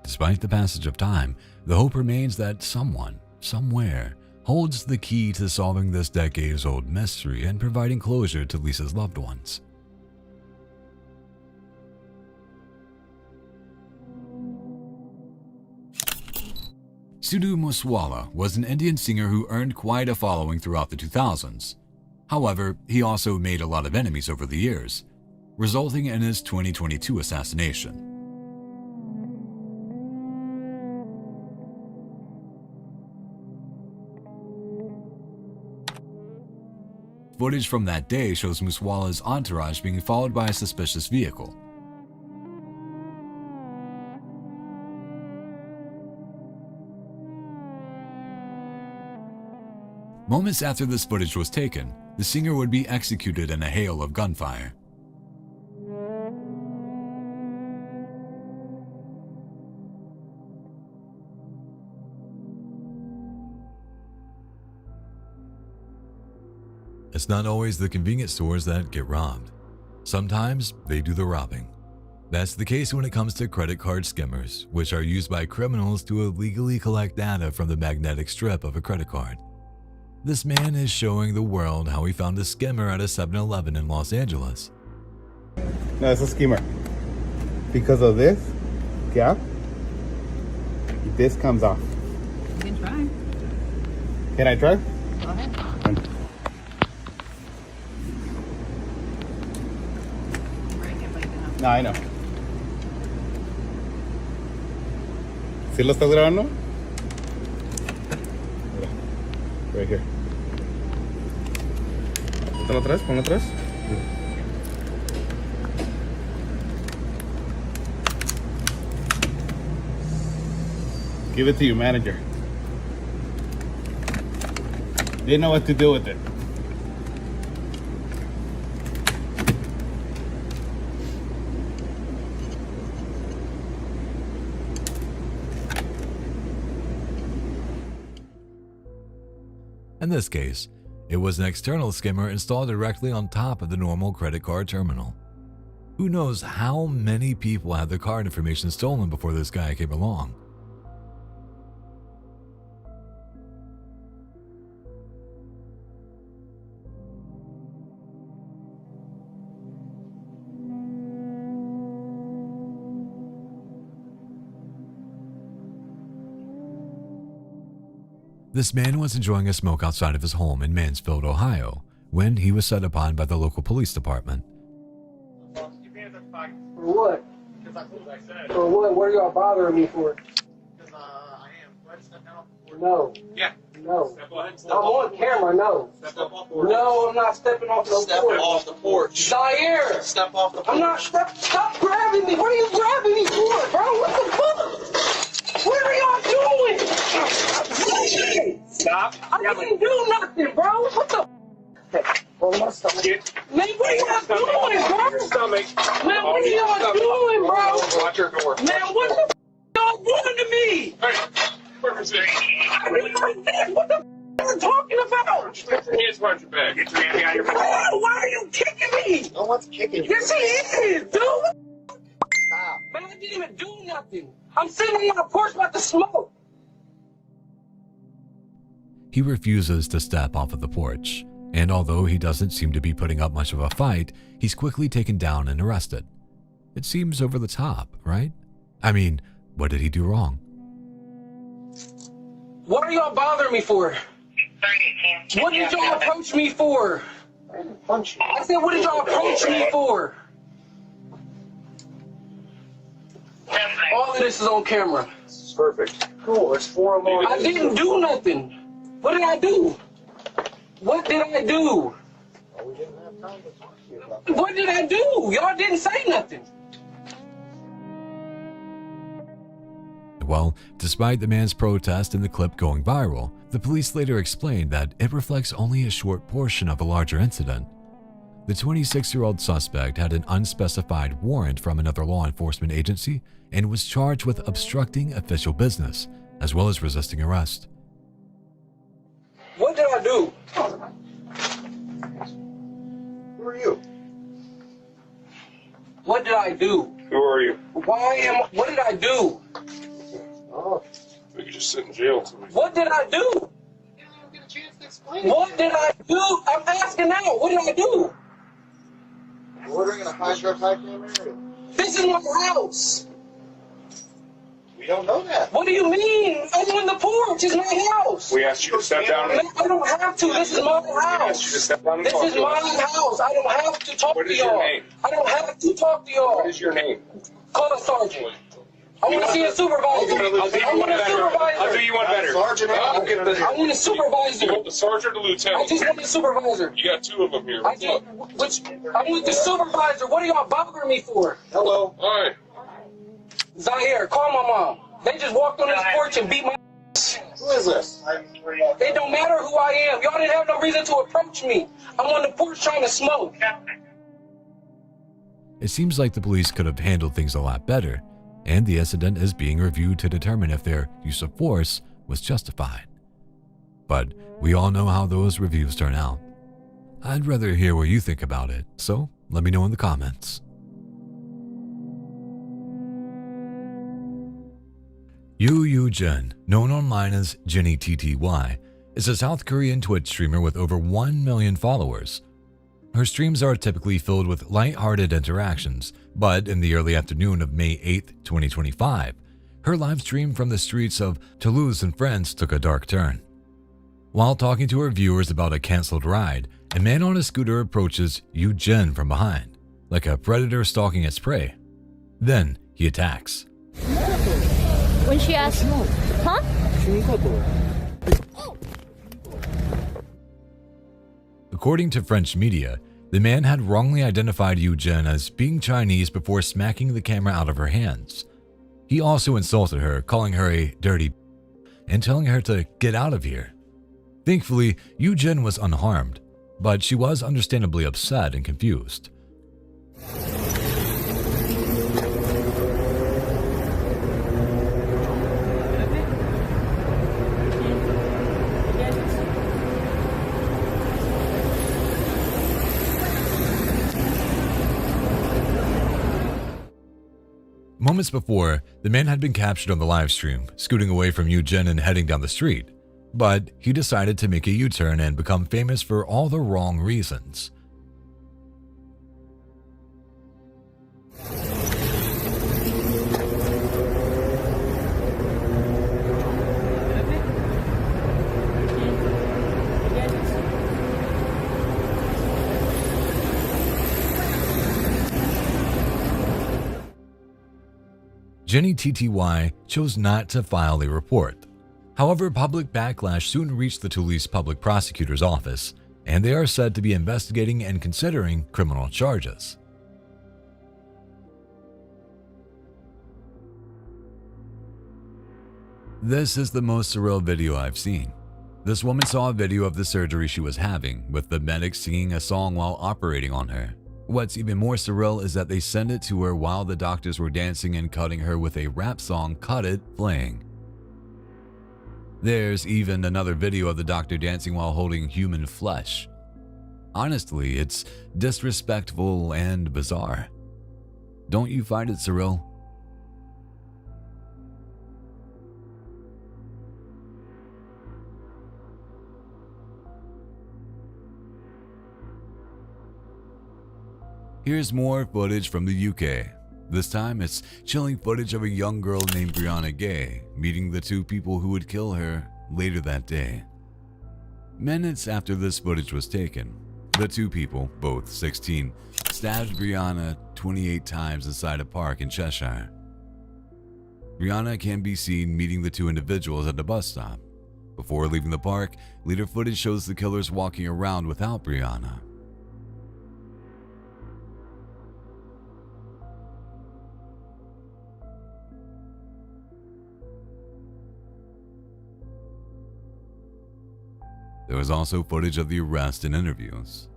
Speaker 1: Despite the passage of time, the hope remains that someone, somewhere, holds the key to solving this decades-old mystery and providing closure to Lisa's loved ones. Sidhu Moosewala was an Indian singer who earned quite a following throughout the 2000s. However, he also made a lot of enemies over the years, resulting in his 2022 assassination. Footage from that day shows Moosewala's entourage being followed by a suspicious vehicle. Moments after this footage was taken, the singer would be executed in a hail of gunfire. It's not always the convenience stores that get robbed. Sometimes they do the robbing. That's the case when it comes to credit card skimmers, which are used by criminals to illegally collect data from the magnetic strip of a credit card. This man is showing the world how he found a skimmer at a 7-Eleven in Los Angeles.
Speaker 16: No, it's a skimmer. Because of this gap, this comes off.
Speaker 17: You can try.
Speaker 16: Can I try?
Speaker 17: Go ahead.
Speaker 16: No, I know. ¿Sí lo estás grabando? Mira, right here. Ponlo atrás, ponlo atrás. Give it to your manager. They know what to do with it.
Speaker 1: In this case, it was an external skimmer installed directly on top of the normal credit card terminal. Who knows how many people had their card information stolen before this guy came along? This man was enjoying a smoke outside of his home in Mansfield, Ohio, when he was set upon by the local police department.
Speaker 17: For what? For what? What are y'all bothering me for?
Speaker 18: Because I am. Go ahead and step down.
Speaker 17: No.
Speaker 18: Yeah.
Speaker 17: No.
Speaker 18: Step on.
Speaker 17: I'm on camera, no.
Speaker 18: Step off the porch.
Speaker 17: No, I'm not stepping off the
Speaker 18: Step
Speaker 17: porch.
Speaker 18: off the porch.
Speaker 17: Zaire!
Speaker 18: Step off the porch.
Speaker 17: I'm not stop grabbing me. What are you grabbing me for, bro? What the fuck? What are y'all doing?
Speaker 18: Stop.
Speaker 17: I didn't do nothing, bro. What the on my stomach. Man, what are y'all doing, bro?
Speaker 18: Stomach.
Speaker 17: Man, what are y'all doing, bro?
Speaker 18: Watch your door.
Speaker 17: Man, what the y'all doing to me?
Speaker 18: Hey, where is it?
Speaker 17: I mean, like this. What the are you talking about?
Speaker 18: Get your hands behind your back. Get your hand behind your back.
Speaker 17: Why are you kicking me?
Speaker 18: No one's kicking you.
Speaker 17: Yes, he is, dude.
Speaker 18: Stop.
Speaker 17: Man, I didn't even do nothing. I'm sitting on the porch about to smoke.
Speaker 1: He refuses to step off of the porch, and although he doesn't seem to be putting up much of a fight, he's quickly taken down and arrested. It seems over the top, right? I mean, what did he do wrong?
Speaker 17: What are y'all bothering me for? What did y'all approach me for? I said, what did y'all approach me for? All of this is on camera.
Speaker 18: This is perfect. Cool. There's 4 of them.
Speaker 17: I didn't do nothing. What did I do? What did I do?
Speaker 18: We didn't have time to talk to you about that.
Speaker 17: What did I do? Y'all didn't say nothing.
Speaker 1: Well, despite the man's protest and the clip going viral, the police later explained that it reflects only a short portion of a larger incident. The 26-year-old suspect had an unspecified warrant from another law enforcement agency and was charged with obstructing official business, as well as resisting arrest.
Speaker 17: What did I do?
Speaker 18: Who are you?
Speaker 17: What did I do?
Speaker 18: Who are you?
Speaker 17: What did I do?
Speaker 18: Oh, we could just sit in jail till we...
Speaker 17: What did I do? What did I do? I'm asking now. What did I do?
Speaker 18: We're ordering in a high-stress, high-crime area.
Speaker 17: This is my house.
Speaker 18: We don't know that.
Speaker 17: What do you mean? I'm on the porch. It's my house.
Speaker 18: We asked you to step down.
Speaker 17: Man, I don't have to. This is my house.
Speaker 18: We asked you to step down and
Speaker 17: This
Speaker 18: talk
Speaker 17: is
Speaker 18: to
Speaker 17: my
Speaker 18: us.
Speaker 17: house. I don't have to talk
Speaker 18: What
Speaker 17: to
Speaker 18: is your
Speaker 17: y'all.
Speaker 18: name?
Speaker 17: I don't have to talk to y'all.
Speaker 18: What is your name?
Speaker 17: Call a sergeant. I want to see a supervisor.
Speaker 18: I'll do you one better. I'll do you one better.
Speaker 17: Sergeant,
Speaker 18: I'll get the...
Speaker 17: I want a supervisor.
Speaker 18: You want the sergeant or the lieutenant?
Speaker 17: I just want the supervisor.
Speaker 18: You got 2 of them here.
Speaker 17: I want the supervisor. What are y'all bothering me for?
Speaker 18: Hello. All right.
Speaker 17: Zaire, call my mom. They just walked on this porch and beat my ass.
Speaker 18: Who is this?
Speaker 17: It don't matter who I am. Y'all didn't have no reason to approach me. I'm on the porch trying to smoke.
Speaker 1: It seems like the police could have handled things a lot better, and the incident is being reviewed to determine if their use of force was justified. But we all know how those reviews turn out. I'd rather hear what you think about it, so let me know in the comments. Yu Jin, known online as Jenny TTY, is a South Korean Twitch streamer with over 1 million followers. Her streams are typically filled with light-hearted interactions, but in the early afternoon of May 8, 2025, her live stream from the streets of Toulouse and France took a dark turn. While talking to her viewers about a cancelled ride, a man on a scooter approaches Yu Jin from behind, like a predator stalking its prey. Then he attacks.
Speaker 21: When she asked, huh?
Speaker 1: According to French media, the man had wrongly identified Yu Jin as being Chinese before smacking the camera out of her hands. He also insulted her, calling her a dirty and telling her to get out of here. Thankfully, Yu Jin was unharmed, but she was understandably upset and confused. Moments before, the man had been captured on the livestream, scooting away from Yu Jin and heading down the street. But he decided to make a U-turn and become famous for all the wrong reasons. Jenny TTY chose not to file a report. However, public backlash soon reached the Tulsa public prosecutor's office, and they are said to be investigating and considering criminal charges. This is the most surreal video I've seen. This woman saw a video of the surgery she was having, with the medics singing a song while operating on her. What's even more surreal is that they sent it to her while the doctors were dancing and cutting her with a rap song, "Cut It," playing. There's even another video of the doctor dancing while holding human flesh. Honestly, it's disrespectful and bizarre. Don't you find it surreal? Here's more footage from the UK. This time it's chilling footage of a young girl named Brianna Gay meeting the two people who would kill her later that day. Minutes after this footage was taken, the two people, both 16, stabbed Brianna 28 times inside a park in Cheshire. Brianna can be seen meeting the two individuals at the bus stop. Before leaving the park, later footage shows the killers walking around without Brianna. There was also footage of the arrest and interviews.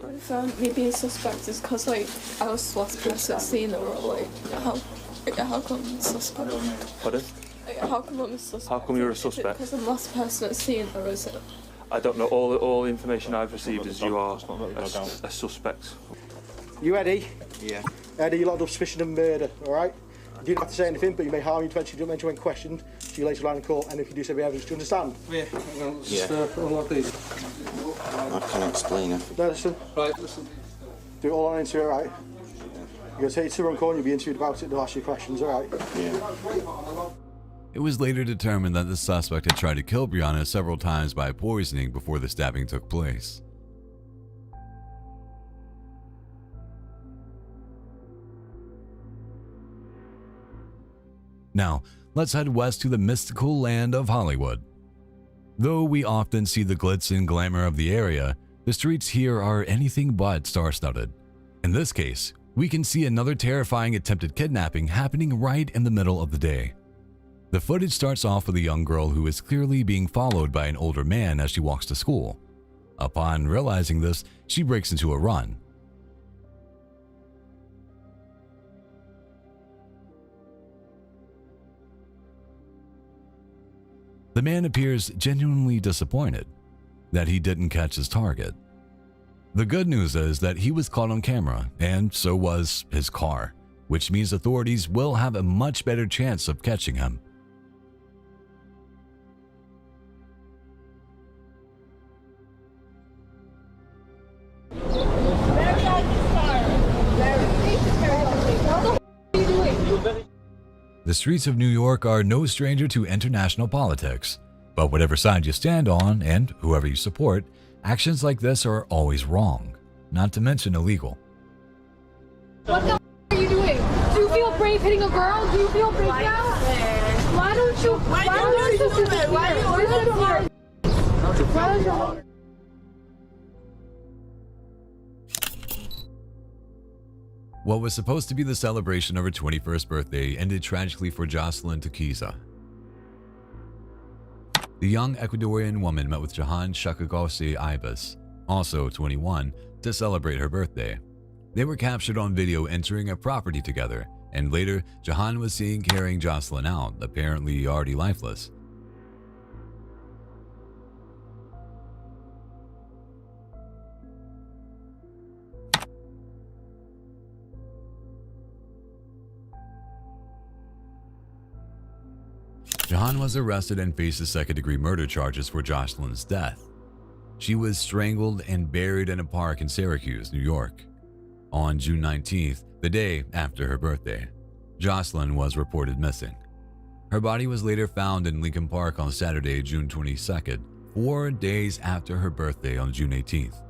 Speaker 5: If me being suspect is because like I was the last person seeing the role, like how come I'm suspect?
Speaker 19: Pardon?
Speaker 5: Like, how come I'm a suspect?
Speaker 19: How come you're a suspect?
Speaker 5: Because I'm the last person that's seen the, or is it?
Speaker 19: I don't know. All the information I've received is you are a suspect.
Speaker 20: You ready?
Speaker 19: Yeah.
Speaker 20: Eddie, you're locked up suspicion of murder, alright? You don't have to say anything, but you may harm you to don't mention when questioned. So you later line in court, and if you do say evidence, do you understand?
Speaker 19: Yeah.
Speaker 20: Unlock these.
Speaker 22: I can't explain it.
Speaker 20: No, listen.
Speaker 19: Right, listen.
Speaker 20: Do it all on interview, alright? You're going to take it to the wrong corner, you'll be interviewed about it, they'll ask you questions, alright?
Speaker 22: Yeah.
Speaker 1: It was later determined that the suspect had tried to kill Brianna several times by poisoning before the stabbing took place. Now, let's head west to the mystical land of Hollywood. Though we often see the glitz and glamour of the area, the streets here are anything but star-studded. In this case, we can see another terrifying attempted kidnapping happening right in the middle of the day. The footage starts off with a young girl who is clearly being followed by an older man as she walks to school. Upon realizing this, she breaks into a run. The man appears genuinely disappointed that he didn't catch his target. The good news is that he was caught on camera, and so was his car, which means authorities will have a much better chance of catching him. The streets of New York are no stranger to international politics, but whatever side you stand on and whoever you support, actions like this are always wrong, not to mention illegal.
Speaker 5: What the are you doing? Do you feel brave hitting a girl? Do you feel brave now? Why don't you? Why don't you just disappear? Why don't you?
Speaker 1: What was supposed to be the celebration of her 21st birthday ended tragically for Jocelyn Tequiza. The young Ecuadorian woman met with Jahan Shakagosi Ibis, also 21, to celebrate her birthday. They were captured on video entering a property together, and later Jahan was seen carrying Jocelyn out, apparently already lifeless. Jahan was arrested and faces second-degree murder charges for Jocelyn's death. She was strangled and buried in a park in Syracuse, New York. On June 19th, the day after her birthday, Jocelyn was reported missing. Her body was later found in Lincoln Park on Saturday, June 22nd, 4 days after her birthday on June 18th.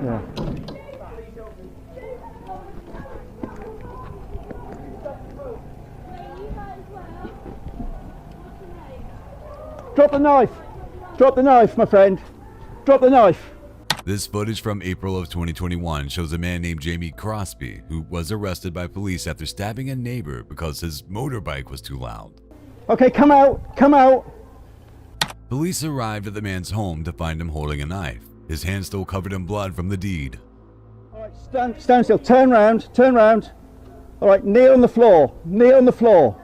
Speaker 20: Yeah.
Speaker 2: Drop the knife. Drop the knife, my friend. Drop the knife.
Speaker 1: This footage from April of 2021 shows a man named Jamie Crosby who was arrested by police after stabbing a neighbor because his motorbike was too loud.
Speaker 2: Okay, come out. Come out.
Speaker 1: Police arrived at the man's home to find him holding a knife, his hand still covered in blood from the deed.
Speaker 2: All right, stand still. Turn round. Turn round. All right, kneel on the floor. Kneel on the floor.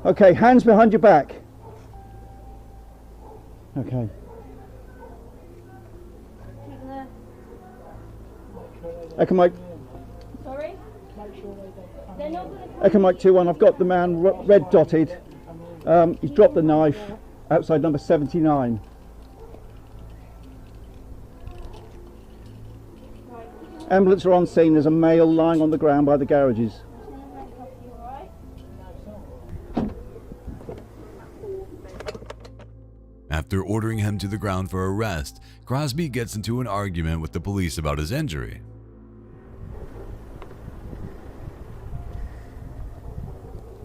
Speaker 2: Okay, hands behind your back. Okay. Echo Mike.
Speaker 5: Sorry?
Speaker 2: Echo Mike 2-1. I've got the man red dotted. He's dropped the knife outside number 79. Ambulance are on scene. There's a male lying on the ground by the garages.
Speaker 1: After ordering him to the ground for arrest, Crosby gets into an argument with the police about his injury.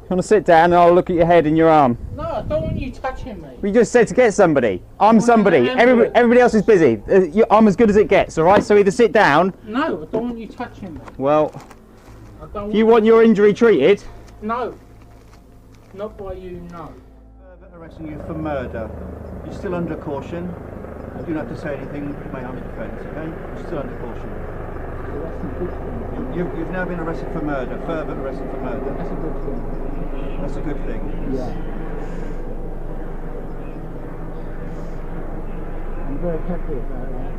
Speaker 2: You want to sit down and I'll look at your head and your arm?
Speaker 12: No, I don't want you touching me.
Speaker 2: We just said to get somebody. I'm somebody. Everybody else is busy. I'm as good as it gets, all right? So either sit down.
Speaker 12: No, I don't want you touching me.
Speaker 2: Well, if you want your injury treated.
Speaker 12: No. Not by you, no.
Speaker 2: Arresting you for murder. You're still under caution. You don't have to say anything that may harm defence, okay? You're still under caution. You've now been arrested for murder, further arrested for murder.
Speaker 12: That's a good thing.
Speaker 2: That's a good thing.
Speaker 12: Yeah. I'm very happy about that.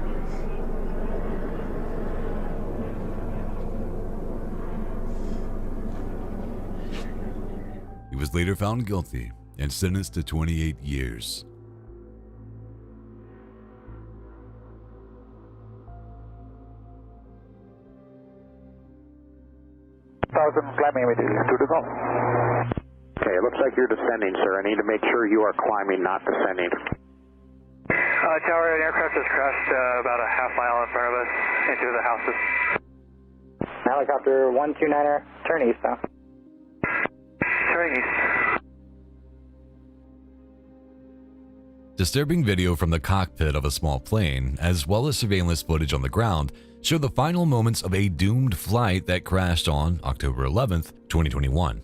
Speaker 1: He was later found guilty and sentenced to 28 years.
Speaker 6: Okay, it looks like you're descending, sir. I need to make sure you are climbing, not descending.
Speaker 9: Tower, an aircraft just crashed about a half mile in front of us into the houses.
Speaker 23: Helicopter 129er, turn east now.
Speaker 9: Turning east.
Speaker 1: Disturbing video from the cockpit of a small plane, as well as surveillance footage on the ground, show the final moments of a doomed flight that crashed on October 11th, 2021.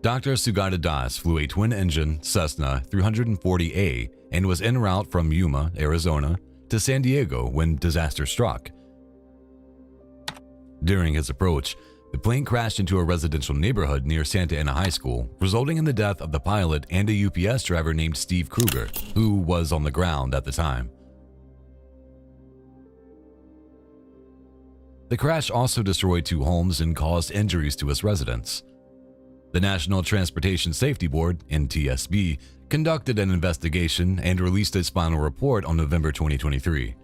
Speaker 1: Dr. Sugata Das flew a twin-engine Cessna 340A and was en route from Yuma, Arizona, to San Diego when disaster struck. During his approach, the plane crashed into a residential neighborhood near Santa Ana High School, resulting in the death of the pilot and a UPS driver named Steve Kruger, who was on the ground at the time. The crash also destroyed 2 homes and caused injuries to its residents. The National Transportation Safety Board, NTSB, conducted an investigation and released its final report on November 2023.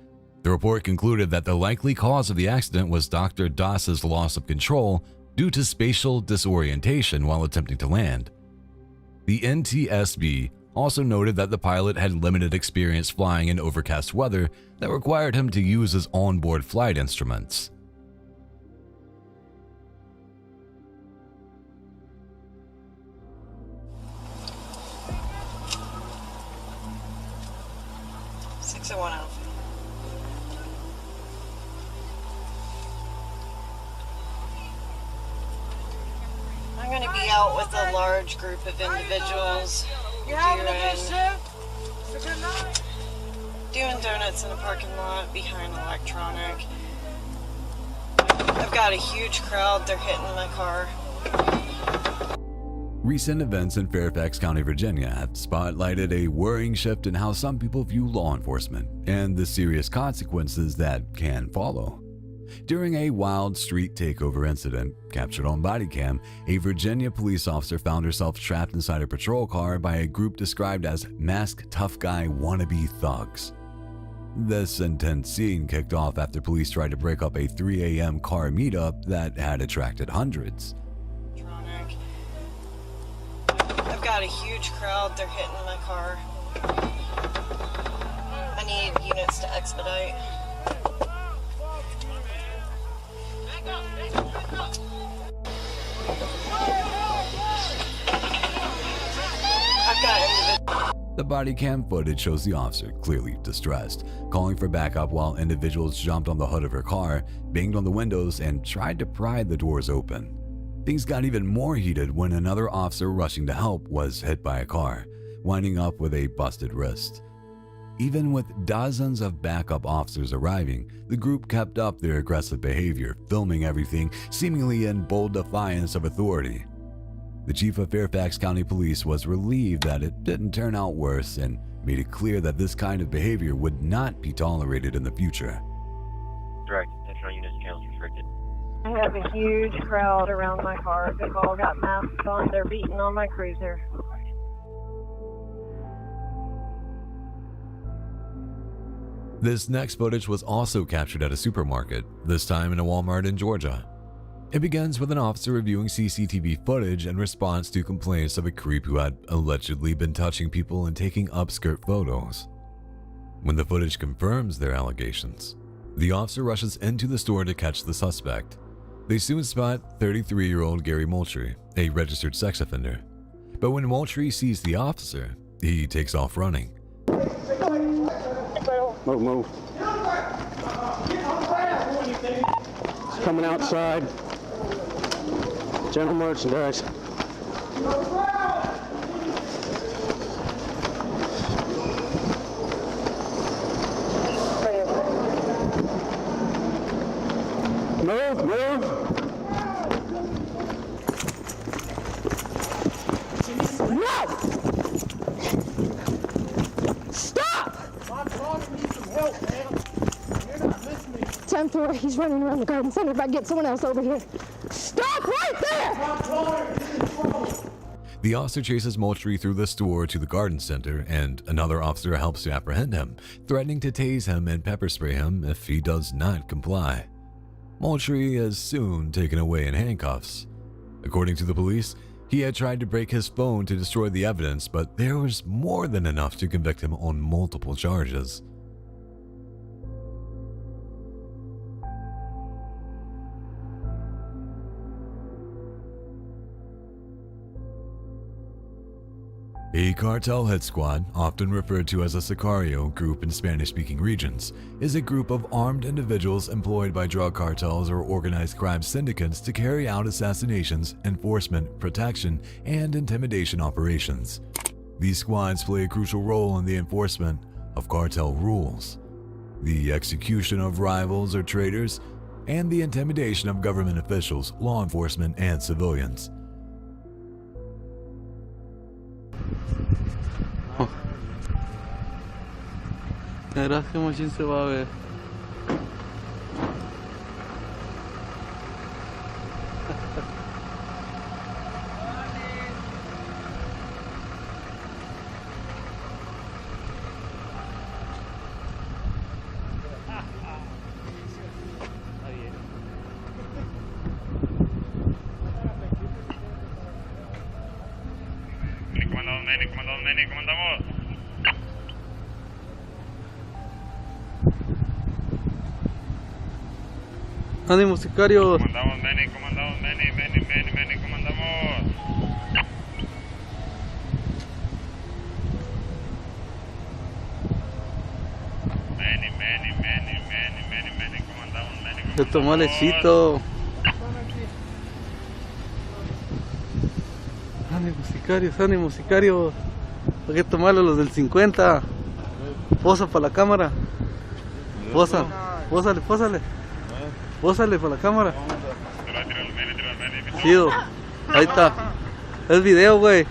Speaker 1: The report concluded that the likely cause of the accident was Dr. Das's loss of control due to spatial disorientation while attempting to land. The NTSB also noted that the pilot had limited experience flying in overcast weather that required him to use his onboard flight instruments.
Speaker 25: I'm going to be out with a large group of individuals doing donuts in a parking lot behind electronic. I've got a huge crowd. They're hitting my car.
Speaker 1: Recent events in Fairfax County, Virginia have spotlighted a worrying shift in how some people view law enforcement and the serious consequences that can follow. During a wild street takeover incident captured on body cam, a Virginia police officer found herself trapped inside a patrol car by a group described as masked tough guy wannabe thugs. This intense scene kicked off after police tried to break up a 3 a.m. car meetup that had attracted hundreds.
Speaker 25: I've got a huge crowd. They're hitting my car. I need units to expedite.
Speaker 1: The body cam footage shows the officer clearly distressed, calling for backup while individuals jumped on the hood of her car, banged on the windows, and tried to pry the doors open. Things got even more heated when another officer rushing to help was hit by a car, winding up with a busted wrist. Even with dozens of backup officers arriving, the group kept up their aggressive behavior, filming everything seemingly in bold defiance of authority. The chief of Fairfax County Police was relieved that it didn't turn out worse and made it clear that this kind of behavior would not be tolerated in the future.
Speaker 3: Direct, additional units channels restricted.
Speaker 4: I have a huge crowd around my car. They've all got masks on. They're beating on my cruiser.
Speaker 1: This next footage was also captured at a supermarket, this time in a Walmart in Georgia. It begins with an officer reviewing CCTV footage in response to complaints of a creep who had allegedly been touching people and taking upskirt photos. When the footage confirms their allegations, the officer rushes into the store to catch the suspect. They soon spot 33-year-old Gary Moultrie, a registered sex offender. But when Moultrie sees the officer, he takes off running.
Speaker 7: Move. It's coming outside. General merchandise. Move.
Speaker 4: No! Stop! 10-4, he's running around the garden center. If I get someone else over here. Stop right there!
Speaker 1: The officer chases Moultrie through the store to the garden center, and another officer helps to apprehend him, threatening to tase him and pepper spray him if he does not comply. Moultrie is soon taken away in handcuffs. According to the police, he had tried to break his phone to destroy the evidence, but there was more than enough to convict him on multiple charges. A cartel hit squad, often referred to as a sicario group in Spanish-speaking regions, is a group of armed individuals employed by drug cartels or organized crime syndicates to carry out assassinations, enforcement, protection, and intimidation operations. These squads play a crucial role in the enforcement of cartel rules, the execution of rivals or traitors, and the intimidation of government officials, law enforcement, and civilians.
Speaker 8: Verás qué machín se va a ver.
Speaker 11: Comandamos.
Speaker 8: ¡Ánimo, sicarios!
Speaker 11: Comandamos, Manny, comandamos. Manny, comandamos,
Speaker 8: ¡Se tomó lechito! ¡Ánimo, sicarios! Hay que tomarlo los del 50. Posa para la cámara. Pósale para la cámara. Chido. Ahí está. Es video, güey.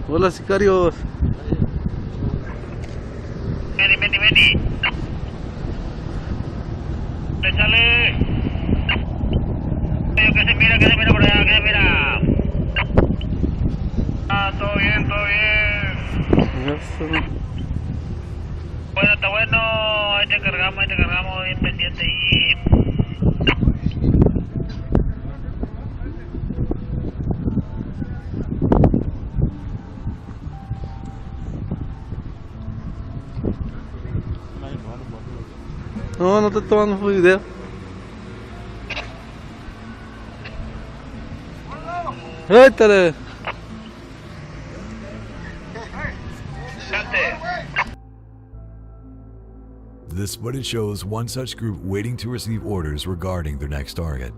Speaker 8: Hola, sicarios.
Speaker 11: Manny. Échale. Que se mira por allá, que se mira. Ah, todo bien. Bueno, está bueno. Ahí te cargamos, bien pendiente y...
Speaker 8: No estoy tomando video. Suéltale.
Speaker 1: This footage shows one such group waiting to receive orders regarding their next target.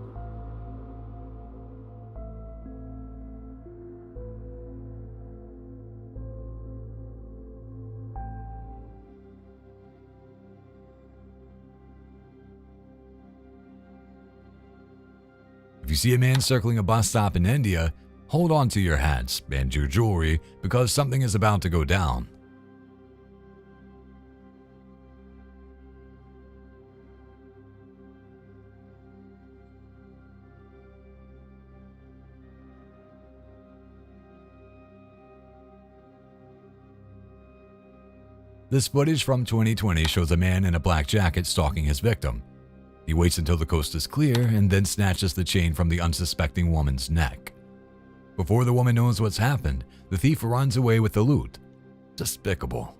Speaker 1: If you see a man circling a bus stop in India, hold on to your hats and your jewelry because something is about to go down. This footage from 2020 shows a man in a black jacket stalking his victim. He waits until the coast is clear and then snatches the chain from the unsuspecting woman's neck. Before the woman knows what's happened, the thief runs away with the loot. Despicable.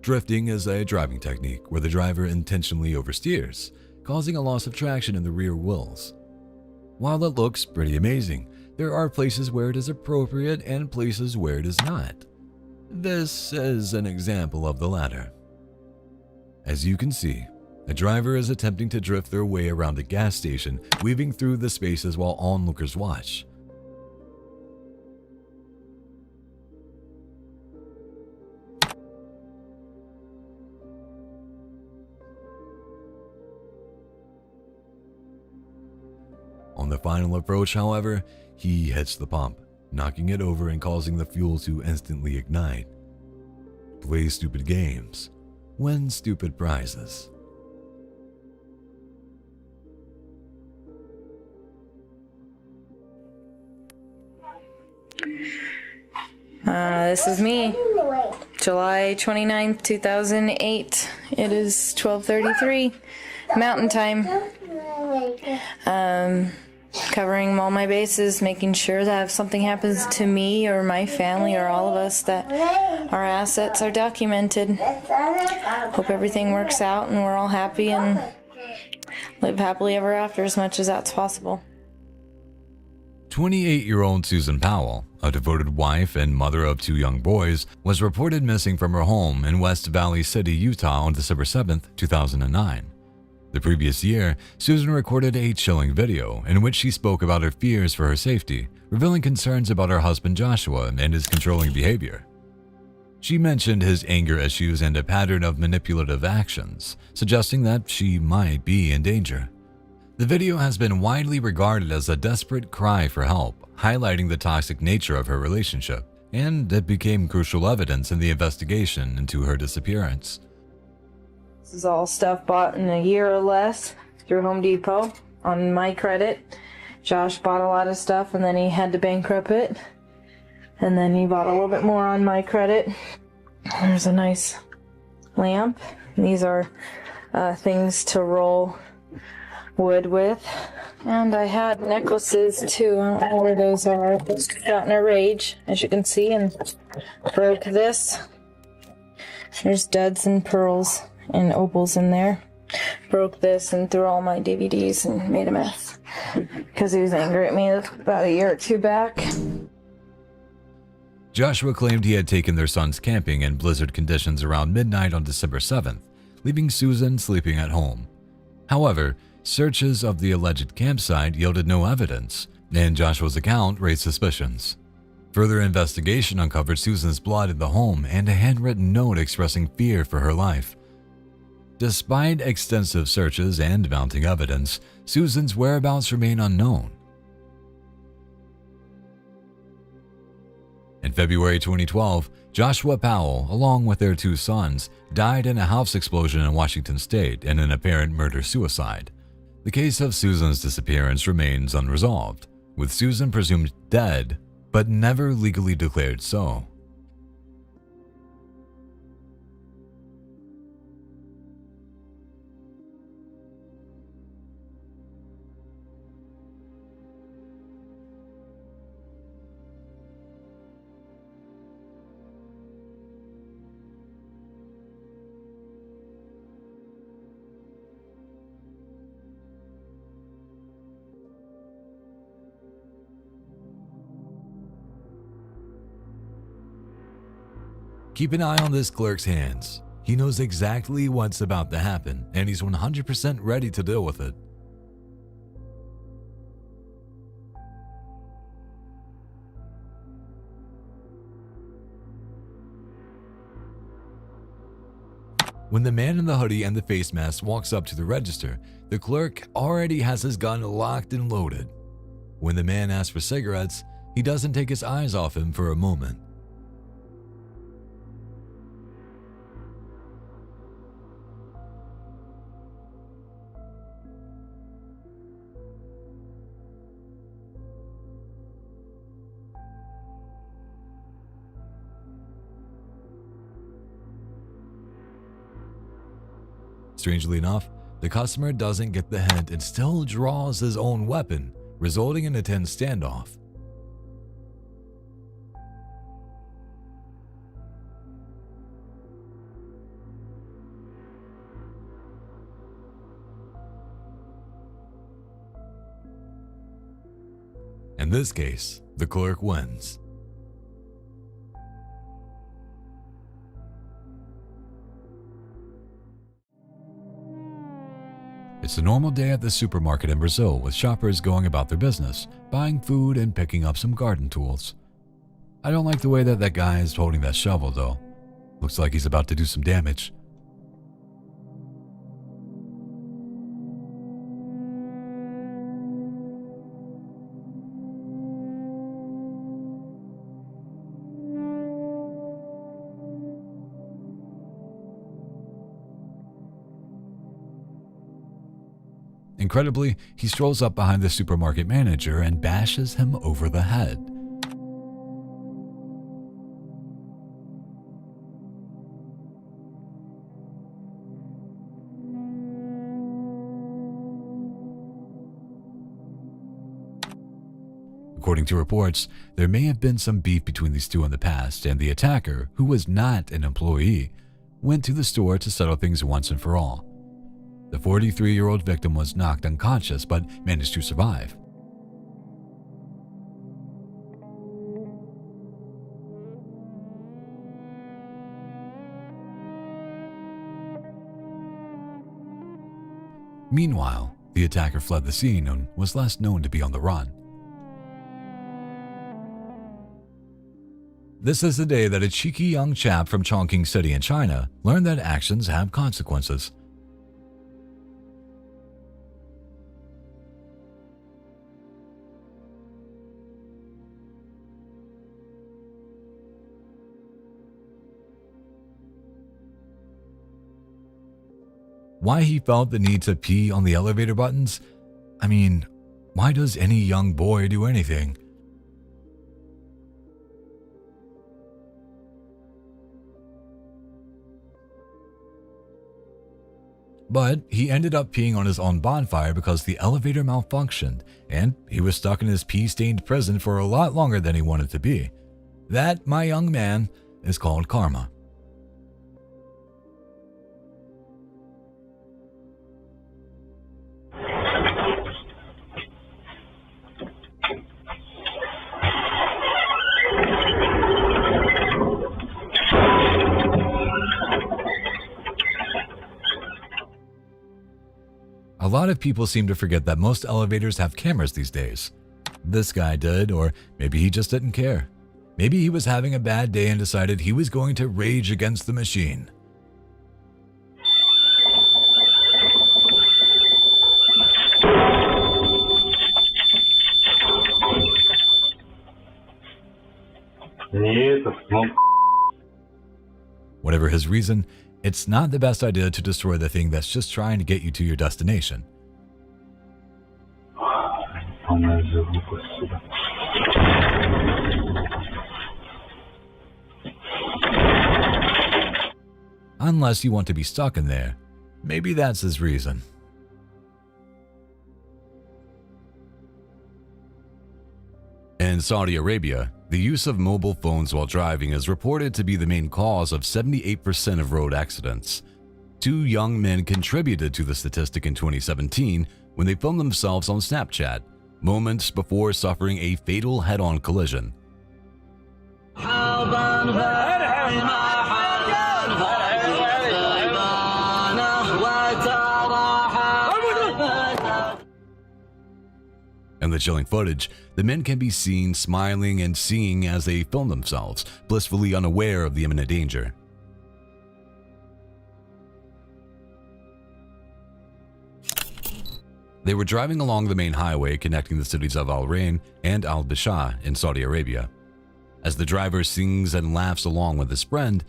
Speaker 1: Drifting is a driving technique where the driver intentionally oversteers, causing a loss of traction in the rear wheels. While it looks pretty amazing, there are places where it is appropriate and places where it is not. This is an example of the latter. As you can see, a driver is attempting to drift their way around a gas station, weaving through the spaces while onlookers watch. On the final approach, however, he hits the pump, knocking it over and causing the fuel to instantly ignite. Play stupid games, win stupid prizes.
Speaker 10: This is me. July 29th, 2008. It is 12:33 Mountain Time. Covering all my bases, making sure that if something happens to me or my family or all of us, that our assets are documented. Hope everything works out and we're all happy and live happily ever after as much as that's possible.
Speaker 1: 28-year-old Susan Powell, a devoted wife and mother of 2 young boys, was reported missing from her home in West Valley City, Utah on December 7, 2009. The previous year, Susan recorded a chilling video in which she spoke about her fears for her safety, revealing concerns about her husband Joshua and his controlling behavior. She mentioned his anger issues and a pattern of manipulative actions, suggesting that she might be in danger. The video has been widely regarded as a desperate cry for help, highlighting the toxic nature of her relationship, and it became crucial evidence in the investigation into her disappearance.
Speaker 10: This is all stuff bought in a year or less through Home Depot on my credit. Josh bought a lot of stuff and then he had to bankrupt it. And then he bought a little bit more on my credit. There's a nice lamp. These are things to roll wood with. And I had necklaces too. I don't know where those are. I just got in a rage, as you can see, and broke this. There's studs and pearls and opals in there. Broke this and threw all my DVDs and made a mess because he was angry at me about a year or two back.
Speaker 1: Joshua claimed he had taken their sons camping in blizzard conditions around midnight on December 7th, leaving Susan sleeping at home. However, searches of the alleged campsite yielded no evidence, and Joshua's account raised suspicions. Further investigation uncovered Susan's blood in the home and a handwritten note expressing fear for her life. Despite extensive searches and mounting evidence, Susan's whereabouts remain unknown. In February 2012, Joshua Powell, along with their 2 sons, died in a house explosion in Washington state in an apparent murder-suicide. The case of Susan's disappearance remains unresolved, with Susan presumed dead, but never legally declared so. Keep an eye on this clerk's hands. He knows exactly what's about to happen, and he's 100% ready to deal with it. When the man in the hoodie and the face mask walks up to the register, the clerk already has his gun locked and loaded. When the man asks for cigarettes, he doesn't take his eyes off him for a moment. Strangely enough, the customer doesn't get the hint and still draws his own weapon, resulting in a tense standoff. In this case, the clerk wins. It's a normal day at the supermarket in Brazil, with shoppers going about their business, buying food and picking up some garden tools. I don't like the way that guy is holding that shovel though. Looks like he's about to do some damage. Incredibly, he strolls up behind the supermarket manager and bashes him over the head. According to reports, there may have been some beef between these two in the past, and the attacker, who was not an employee, went to the store to settle things once and for all. The 43-year-old victim was knocked unconscious but managed to survive. Meanwhile, the attacker fled the scene and was last known to be on the run. This is the day that a cheeky young chap from Chongqing City in China learned that actions have consequences. Why he felt the need to pee on the elevator buttons? I mean, why does any young boy do anything? But he ended up peeing on his own bonfire because the elevator malfunctioned, and he was stuck in his pee-stained prison for a lot longer than he wanted to be. That, my young man, is called karma. A lot of people seem to forget that most elevators have cameras these days. This guy did, or maybe he just didn't care. Maybe he was having a bad day and decided he was going to rage against the machine. Whatever his reason, it's not the best idea to destroy the thing that's just trying to get you to your destination. Unless you want to be stuck in there. Maybe that's his reason. In Saudi Arabia, the use of mobile phones while driving is reported to be the main cause of 78% of road accidents. Two young men contributed to the statistic in 2017 when they filmed themselves on Snapchat, moments before suffering a fatal head-on collision. In the chilling footage, the men can be seen smiling and singing as they film themselves, blissfully unaware of the imminent danger. They were driving along the main highway connecting the cities of Al Rain and Al Bisha in Saudi Arabia. As the driver sings and laughs along with his friend,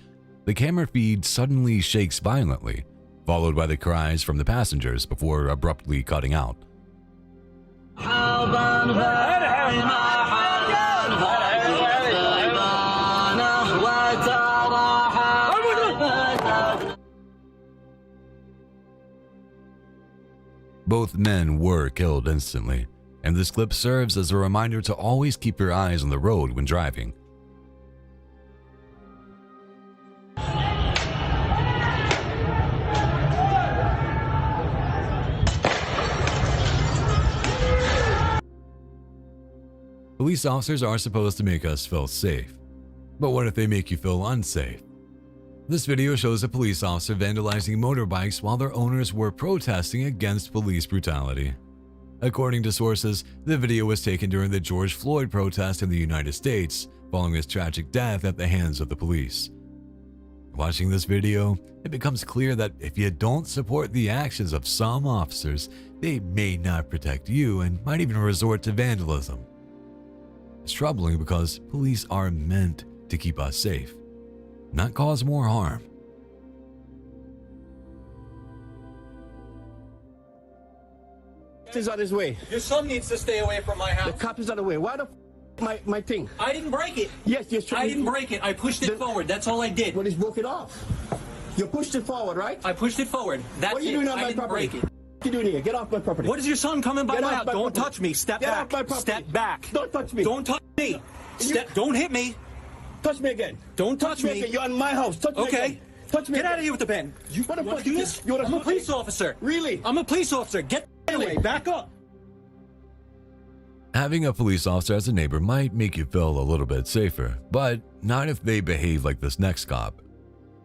Speaker 1: the camera feed suddenly shakes violently, followed by the cries from the passengers before abruptly cutting out. Both men were killed instantly, and this clip serves as a reminder to always keep your eyes on the road when driving. Police officers are supposed to make us feel safe, but what if they make you feel unsafe? This video shows a police officer vandalizing motorbikes while their owners were protesting against police brutality. According to sources, the video was taken during the George Floyd protest in the United States following his tragic death at the hands of the police. Watching this video, it becomes clear that if you don't support the actions of some officers, they may not protect you and might even resort to vandalism. It's troubling because police are meant to keep us safe, not cause more harm.
Speaker 7: Is on his way.
Speaker 17: Your son needs to stay away from my house.
Speaker 7: The cop is on the way. Why the my thing?
Speaker 17: I didn't break it.
Speaker 7: Yes, you're
Speaker 17: I didn't break it. I pushed it forward. That's all I did.
Speaker 7: But he's broke it off. You pushed it forward, right?
Speaker 17: I pushed it forward. That's
Speaker 7: what are you doing on
Speaker 17: I
Speaker 7: my
Speaker 17: didn't
Speaker 7: property?
Speaker 17: break it.
Speaker 7: What are you doing here? Get off my property.
Speaker 17: What is your son coming by my house? Don't touch me. Step
Speaker 7: Get
Speaker 17: back.
Speaker 7: off my property.
Speaker 17: Step back.
Speaker 7: Don't touch me.
Speaker 17: Don't touch me. Don't hit me.
Speaker 7: Touch me again.
Speaker 17: Don't touch me.
Speaker 7: Again. You're on my house. Touch me again. Touch me.
Speaker 17: Get out of here with the pen. You want to do this? I'm a police officer.
Speaker 7: Really?
Speaker 17: I'm a police officer. Get away. Back up.
Speaker 1: Having a police officer as a neighbor might make you feel a little bit safer, but not if they behave like this next cop.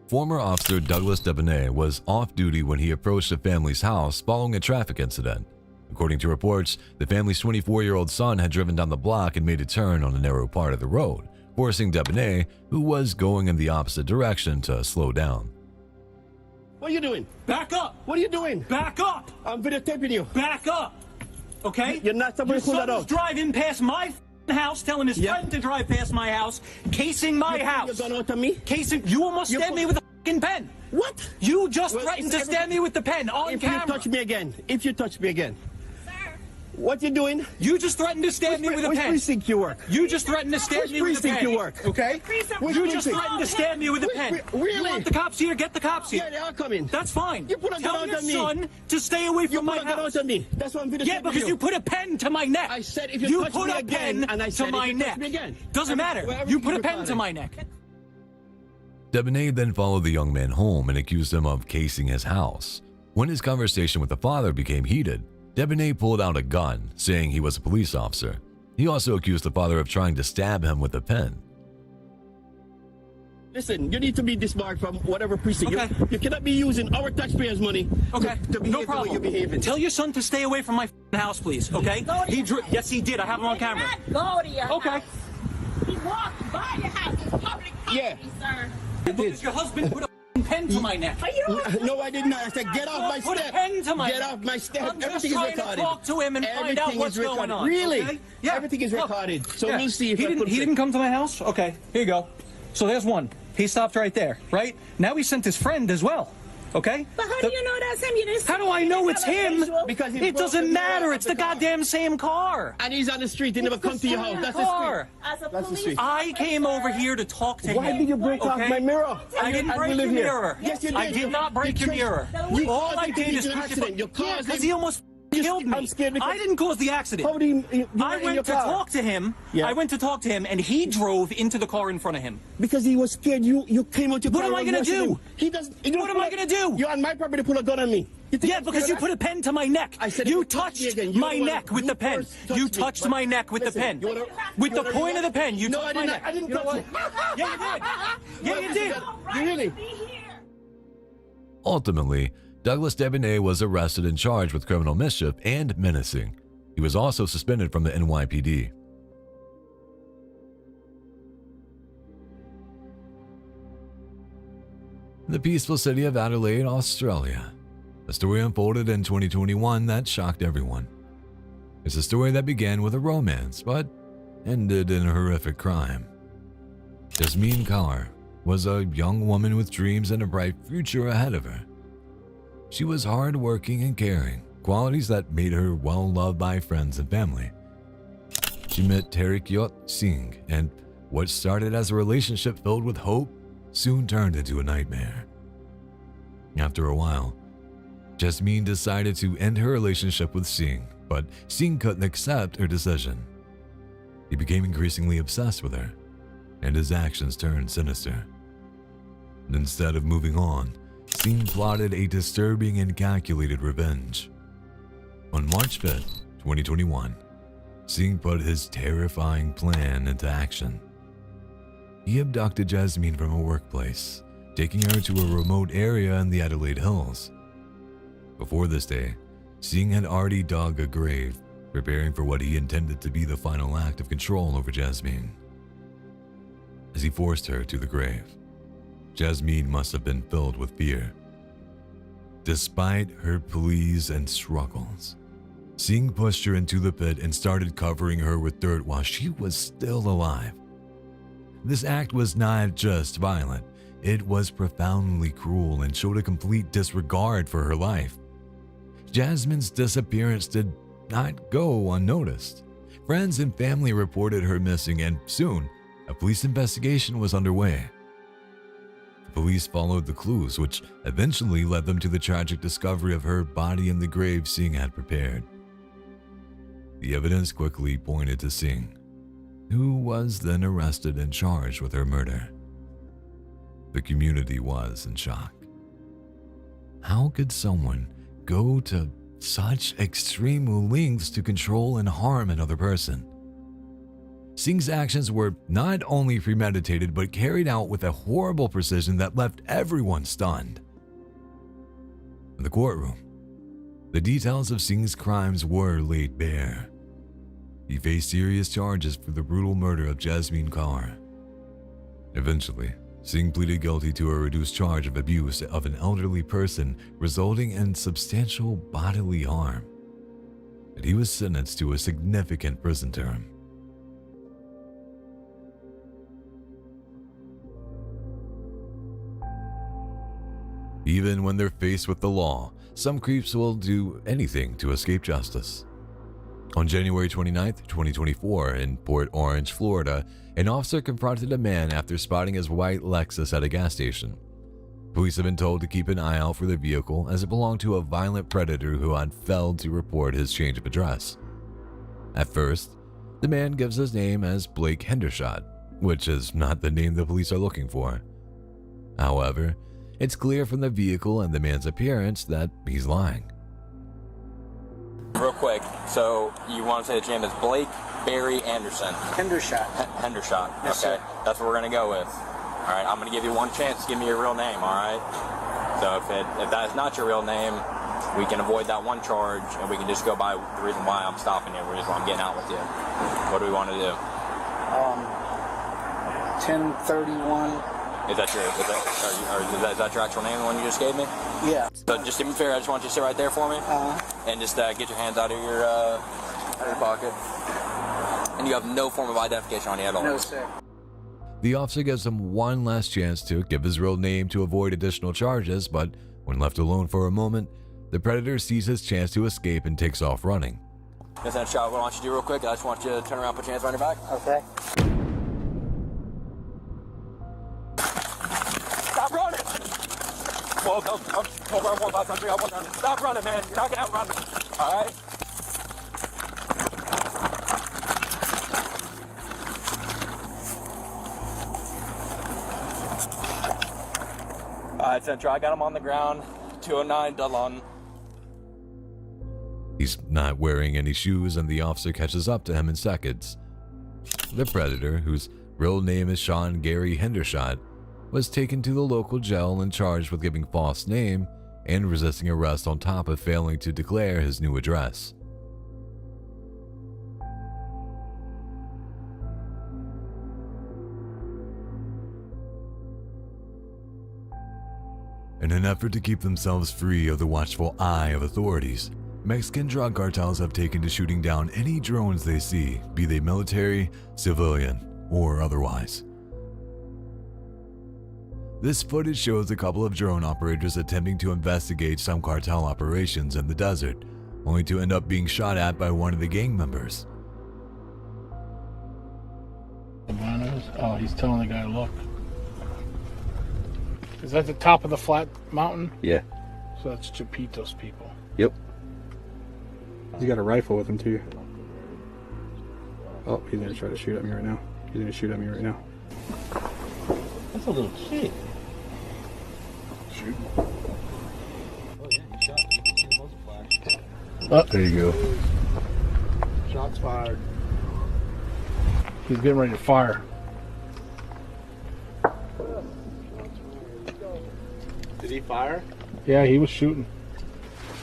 Speaker 1: Former Officer Douglas Debonet was off duty when he approached the family's house following a traffic incident. According to reports, the family's 24-year-old son had driven down the block and made a turn on a narrow part of the road, forcing Debonet, who was going in the opposite direction, to slow down.
Speaker 7: What are you doing?
Speaker 17: Back up.
Speaker 7: What are you doing?
Speaker 17: Back up.
Speaker 7: I'm videotaping you.
Speaker 17: Back up. Okay?
Speaker 7: You're not supposed to pull that out.
Speaker 17: Your son's driving past my house, telling his friend to drive past my house, casing my house.
Speaker 7: You're going to me?
Speaker 17: Casing. You almost stabbed me with a fucking pen.
Speaker 7: What?
Speaker 17: You just threatened to stab me with the pen on camera.
Speaker 7: If you touch me again. If you touch me again. What you doing?
Speaker 17: You just threatened to stab me with a pen.
Speaker 7: Which precinct you work?
Speaker 17: You just threatened to stab me with a pen.
Speaker 7: Which precinct you work?
Speaker 17: Okay? You just threatened to stab me with a pen.
Speaker 7: Really?
Speaker 17: You want the cops here? Get the cops here.
Speaker 7: Yeah, they are coming.
Speaker 17: That's fine.
Speaker 7: You put a gun
Speaker 17: Tell
Speaker 7: on
Speaker 17: your
Speaker 7: me.
Speaker 17: son to stay away from my house.
Speaker 7: You put a gun on me. That's what I'm videotaping.
Speaker 17: Yeah, because you put a pen to my neck.
Speaker 7: I said if you touch
Speaker 17: put
Speaker 7: me
Speaker 17: a
Speaker 7: again,
Speaker 17: pen
Speaker 7: and I said
Speaker 17: to my
Speaker 7: if you
Speaker 17: neck.
Speaker 7: touch me again.
Speaker 17: Doesn't matter. You put a pen to my neck.
Speaker 1: Debonet then followed the young man home and accused him of casing his house. When his conversation with the father became heated, Debonet pulled out a gun, saying he was a police officer. He also accused the father of trying to stab him with a pen.
Speaker 7: Listen, you need to be disbarred from whatever precinct.
Speaker 17: Okay.
Speaker 7: You cannot be using our taxpayers' money to behave
Speaker 17: No
Speaker 7: the
Speaker 17: problem.
Speaker 7: way you're behaving.
Speaker 17: Tell your son to stay away from my house, please, okay? Yes, he did. I have him on camera.
Speaker 21: Go to your
Speaker 17: Okay.
Speaker 21: house. He walked by your house. It's public property, sir.
Speaker 17: Because your husband put a pen to my neck.
Speaker 21: Are you
Speaker 7: No, I did not. I said, get off my
Speaker 17: Put
Speaker 7: step.
Speaker 17: a pen to my
Speaker 7: Get
Speaker 17: neck.
Speaker 7: off my step.
Speaker 17: I'm just
Speaker 7: Everything is
Speaker 17: trying
Speaker 7: recorded.
Speaker 17: to talk to him and find out what's going on.
Speaker 7: Really?
Speaker 17: Okay? Yeah.
Speaker 7: Everything is recorded. So
Speaker 17: Yeah.
Speaker 7: we'll see if
Speaker 17: he didn't come to my house. Okay, here you go. So there's one. He stopped right there, right? Now he sent his friend as well. Okay?
Speaker 21: But how do you know that's him? You didn't
Speaker 17: How do I know it's him?
Speaker 7: Because
Speaker 17: it doesn't matter. It's the goddamn same car.
Speaker 7: And he's on the street. He never come to your house. That's the
Speaker 17: car.
Speaker 7: street. That's the street.
Speaker 17: I came over here to talk to him.
Speaker 7: Why did you break off my mirror?
Speaker 17: I didn't break your mirror.
Speaker 7: Yes, you did.
Speaker 17: I did not break your mirror. All I did is push it. Yeah, because he almost killed me.
Speaker 7: I'm scared because
Speaker 17: I didn't cause the accident.
Speaker 7: How do you
Speaker 17: I went to talk to him.
Speaker 7: Yeah.
Speaker 17: I went to talk to him, and he drove into the car in front of him.
Speaker 7: Because he was scared. You came out your car.
Speaker 17: What am I going to do?
Speaker 7: He doesn't.
Speaker 17: What am I going to do?
Speaker 7: You're on my property to pull a gun on me.
Speaker 17: Yeah, because you put a pen to my neck.
Speaker 7: I said
Speaker 17: you touched my neck with the pen. You touched my neck with the pen. With the point of the pen, you touched my neck.
Speaker 7: I didn't touch it.
Speaker 17: Yeah, you did. Yeah, you did.
Speaker 7: You really?
Speaker 1: Ultimately, Douglas Debonet was arrested and charged with criminal mischief and menacing. He was also suspended from the NYPD. The peaceful city of Adelaide, Australia. A story unfolded in 2021 that shocked everyone. It's a story that began with a romance, but ended in a horrific crime. Jasmine Kaur was a young woman with dreams and a bright future ahead of her. She was hardworking and caring, qualities that made her well loved by friends and family. She met Tarikyot Singh, and what started as a relationship filled with hope soon turned into a nightmare. After a while, Jasmine decided to end her relationship with Singh, but Singh couldn't accept her decision. He became increasingly obsessed with her, and his actions turned sinister. Instead of moving on, Singh plotted a disturbing and calculated revenge. On March 5th, 2021, Singh put his terrifying plan into action. He abducted Jasmine from a workplace, taking her to a remote area in the Adelaide Hills. Before this day, Singh had already dug a grave, preparing for what he intended to be the final act of control over Jasmine. As he forced her to the grave, Jasmine must have been filled with fear. Despite her pleas and struggles, Singh pushed her into the pit and started covering her with dirt while she was still alive. This act was not just violent, it was profoundly cruel and showed a complete disregard for her life. Jasmine's disappearance did not go unnoticed. Friends and family reported her missing, and soon, a police investigation was underway. The police followed the clues, which eventually led them to the tragic discovery of her body in the grave Singh had prepared. The evidence quickly pointed to Singh, who was then arrested and charged with her murder. The community was in shock. How could someone go to such extreme lengths to control and harm another person? Singh's actions were not only premeditated but carried out with a horrible precision that left everyone stunned. In the courtroom, the details of Singh's crimes were laid bare. He faced serious charges for the brutal murder of Jasmine Kaur. Eventually, Singh pleaded guilty to a reduced charge of abuse of an elderly person resulting in substantial bodily harm, and he was sentenced to a significant prison term. Even when they're faced with the law, some creeps will do anything to escape justice. On January 29, 2024, in Port Orange, Florida, an officer confronted a man after spotting his white Lexus at a gas station. Police have been told to keep an eye out for the vehicle as it belonged to a violent predator who had failed to report his change of address. At first, the man gives his name as Blake Hendershot, which is not the name the police are looking for. However, it's clear from the vehicle and the man's appearance that he's lying.
Speaker 13: Real quick, so you want to say that your name is Blake Barry Anderson?
Speaker 20: Hendershot.
Speaker 13: Hendershot,
Speaker 20: Yes,
Speaker 13: okay.
Speaker 20: sir.
Speaker 13: That's what we're going to go with. All right, I'm going to give you one chance to give me your real name, all right? So if that is not your real name, we can avoid that one charge, and we can just go by the reason why I'm stopping you, the reason why I'm getting out with you. What do we want to do?
Speaker 20: 1031.
Speaker 13: Is that your actual name, the one you just gave me?
Speaker 20: Yeah.
Speaker 13: So just to be fair, I just want you to sit right there for me, and just get your hands out of your pocket. And you have no form of identification on you at all.
Speaker 20: No, sir.
Speaker 1: The officer gives him one last chance to give his real name to avoid additional charges, but when left alone for a moment, the predator sees his chance to escape and takes off running.
Speaker 13: That's that shot. What I want you to do real quick, I just want you to turn around, put your hands behind your back.
Speaker 20: Okay.
Speaker 13: Stop running! Whoa, go, 4 5 3 1 1. Stop running, man. You're not gonna outrun me. All right. All right, Central. I got him on the ground. 209 Dallon.
Speaker 1: He's not wearing any shoes, and the officer catches up to him in seconds. The predator, whose real name is Sean Gary Hendershot, was taken to the local jail and charged with giving false name and resisting arrest on top of failing to declare his new address. In an effort to keep themselves free of the watchful eye of authorities, Mexican drug cartels have taken to shooting down any drones they see, be they military, civilian, or otherwise. This footage shows a couple of drone operators attempting to investigate some cartel operations in the desert, only to end up being shot at by one of the gang members.
Speaker 14: Oh, he's telling the guy, look. Is that the top of the flat mountain?
Speaker 15: Yeah.
Speaker 14: So that's Chapitos people.
Speaker 15: Yep. He's got a rifle with him too. Oh, he's gonna try to shoot at me right now. He's gonna shoot at me right now.
Speaker 14: That's a little kid. Shoot.
Speaker 15: Oh yeah, he shot. You can see the muzzle flash. There you go.
Speaker 14: Shots fired. He's getting ready to fire.
Speaker 15: Did he fire?
Speaker 14: Yeah, he was shooting.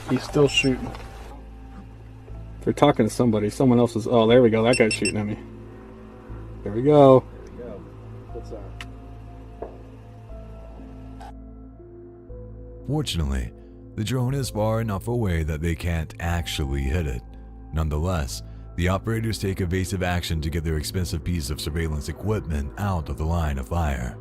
Speaker 14: He's still shooting.
Speaker 15: They're talking to somebody. Someone else is. Oh, there we go. That guy's shooting at me. There we go.
Speaker 14: What's that?
Speaker 1: Fortunately, the drone is far enough away that they can't actually hit it. Nonetheless, the operators take evasive action to get their expensive piece of surveillance equipment out of the line of fire.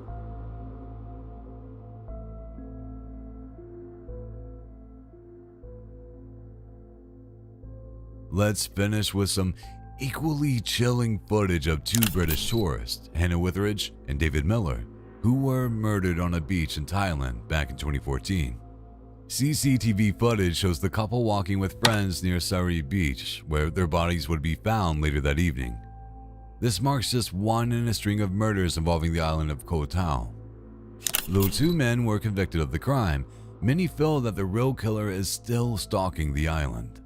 Speaker 1: Let's finish with some equally chilling footage of two British tourists, Hannah Witheridge and David Miller, who were murdered on a beach in Thailand back in 2014. CCTV footage shows the couple walking with friends near Surreal Beach, where their bodies would be found later that evening. This marks just one in a string of murders involving the island of Koh Tao. Though two men were convicted of the crime, many feel that the real killer is still stalking the island.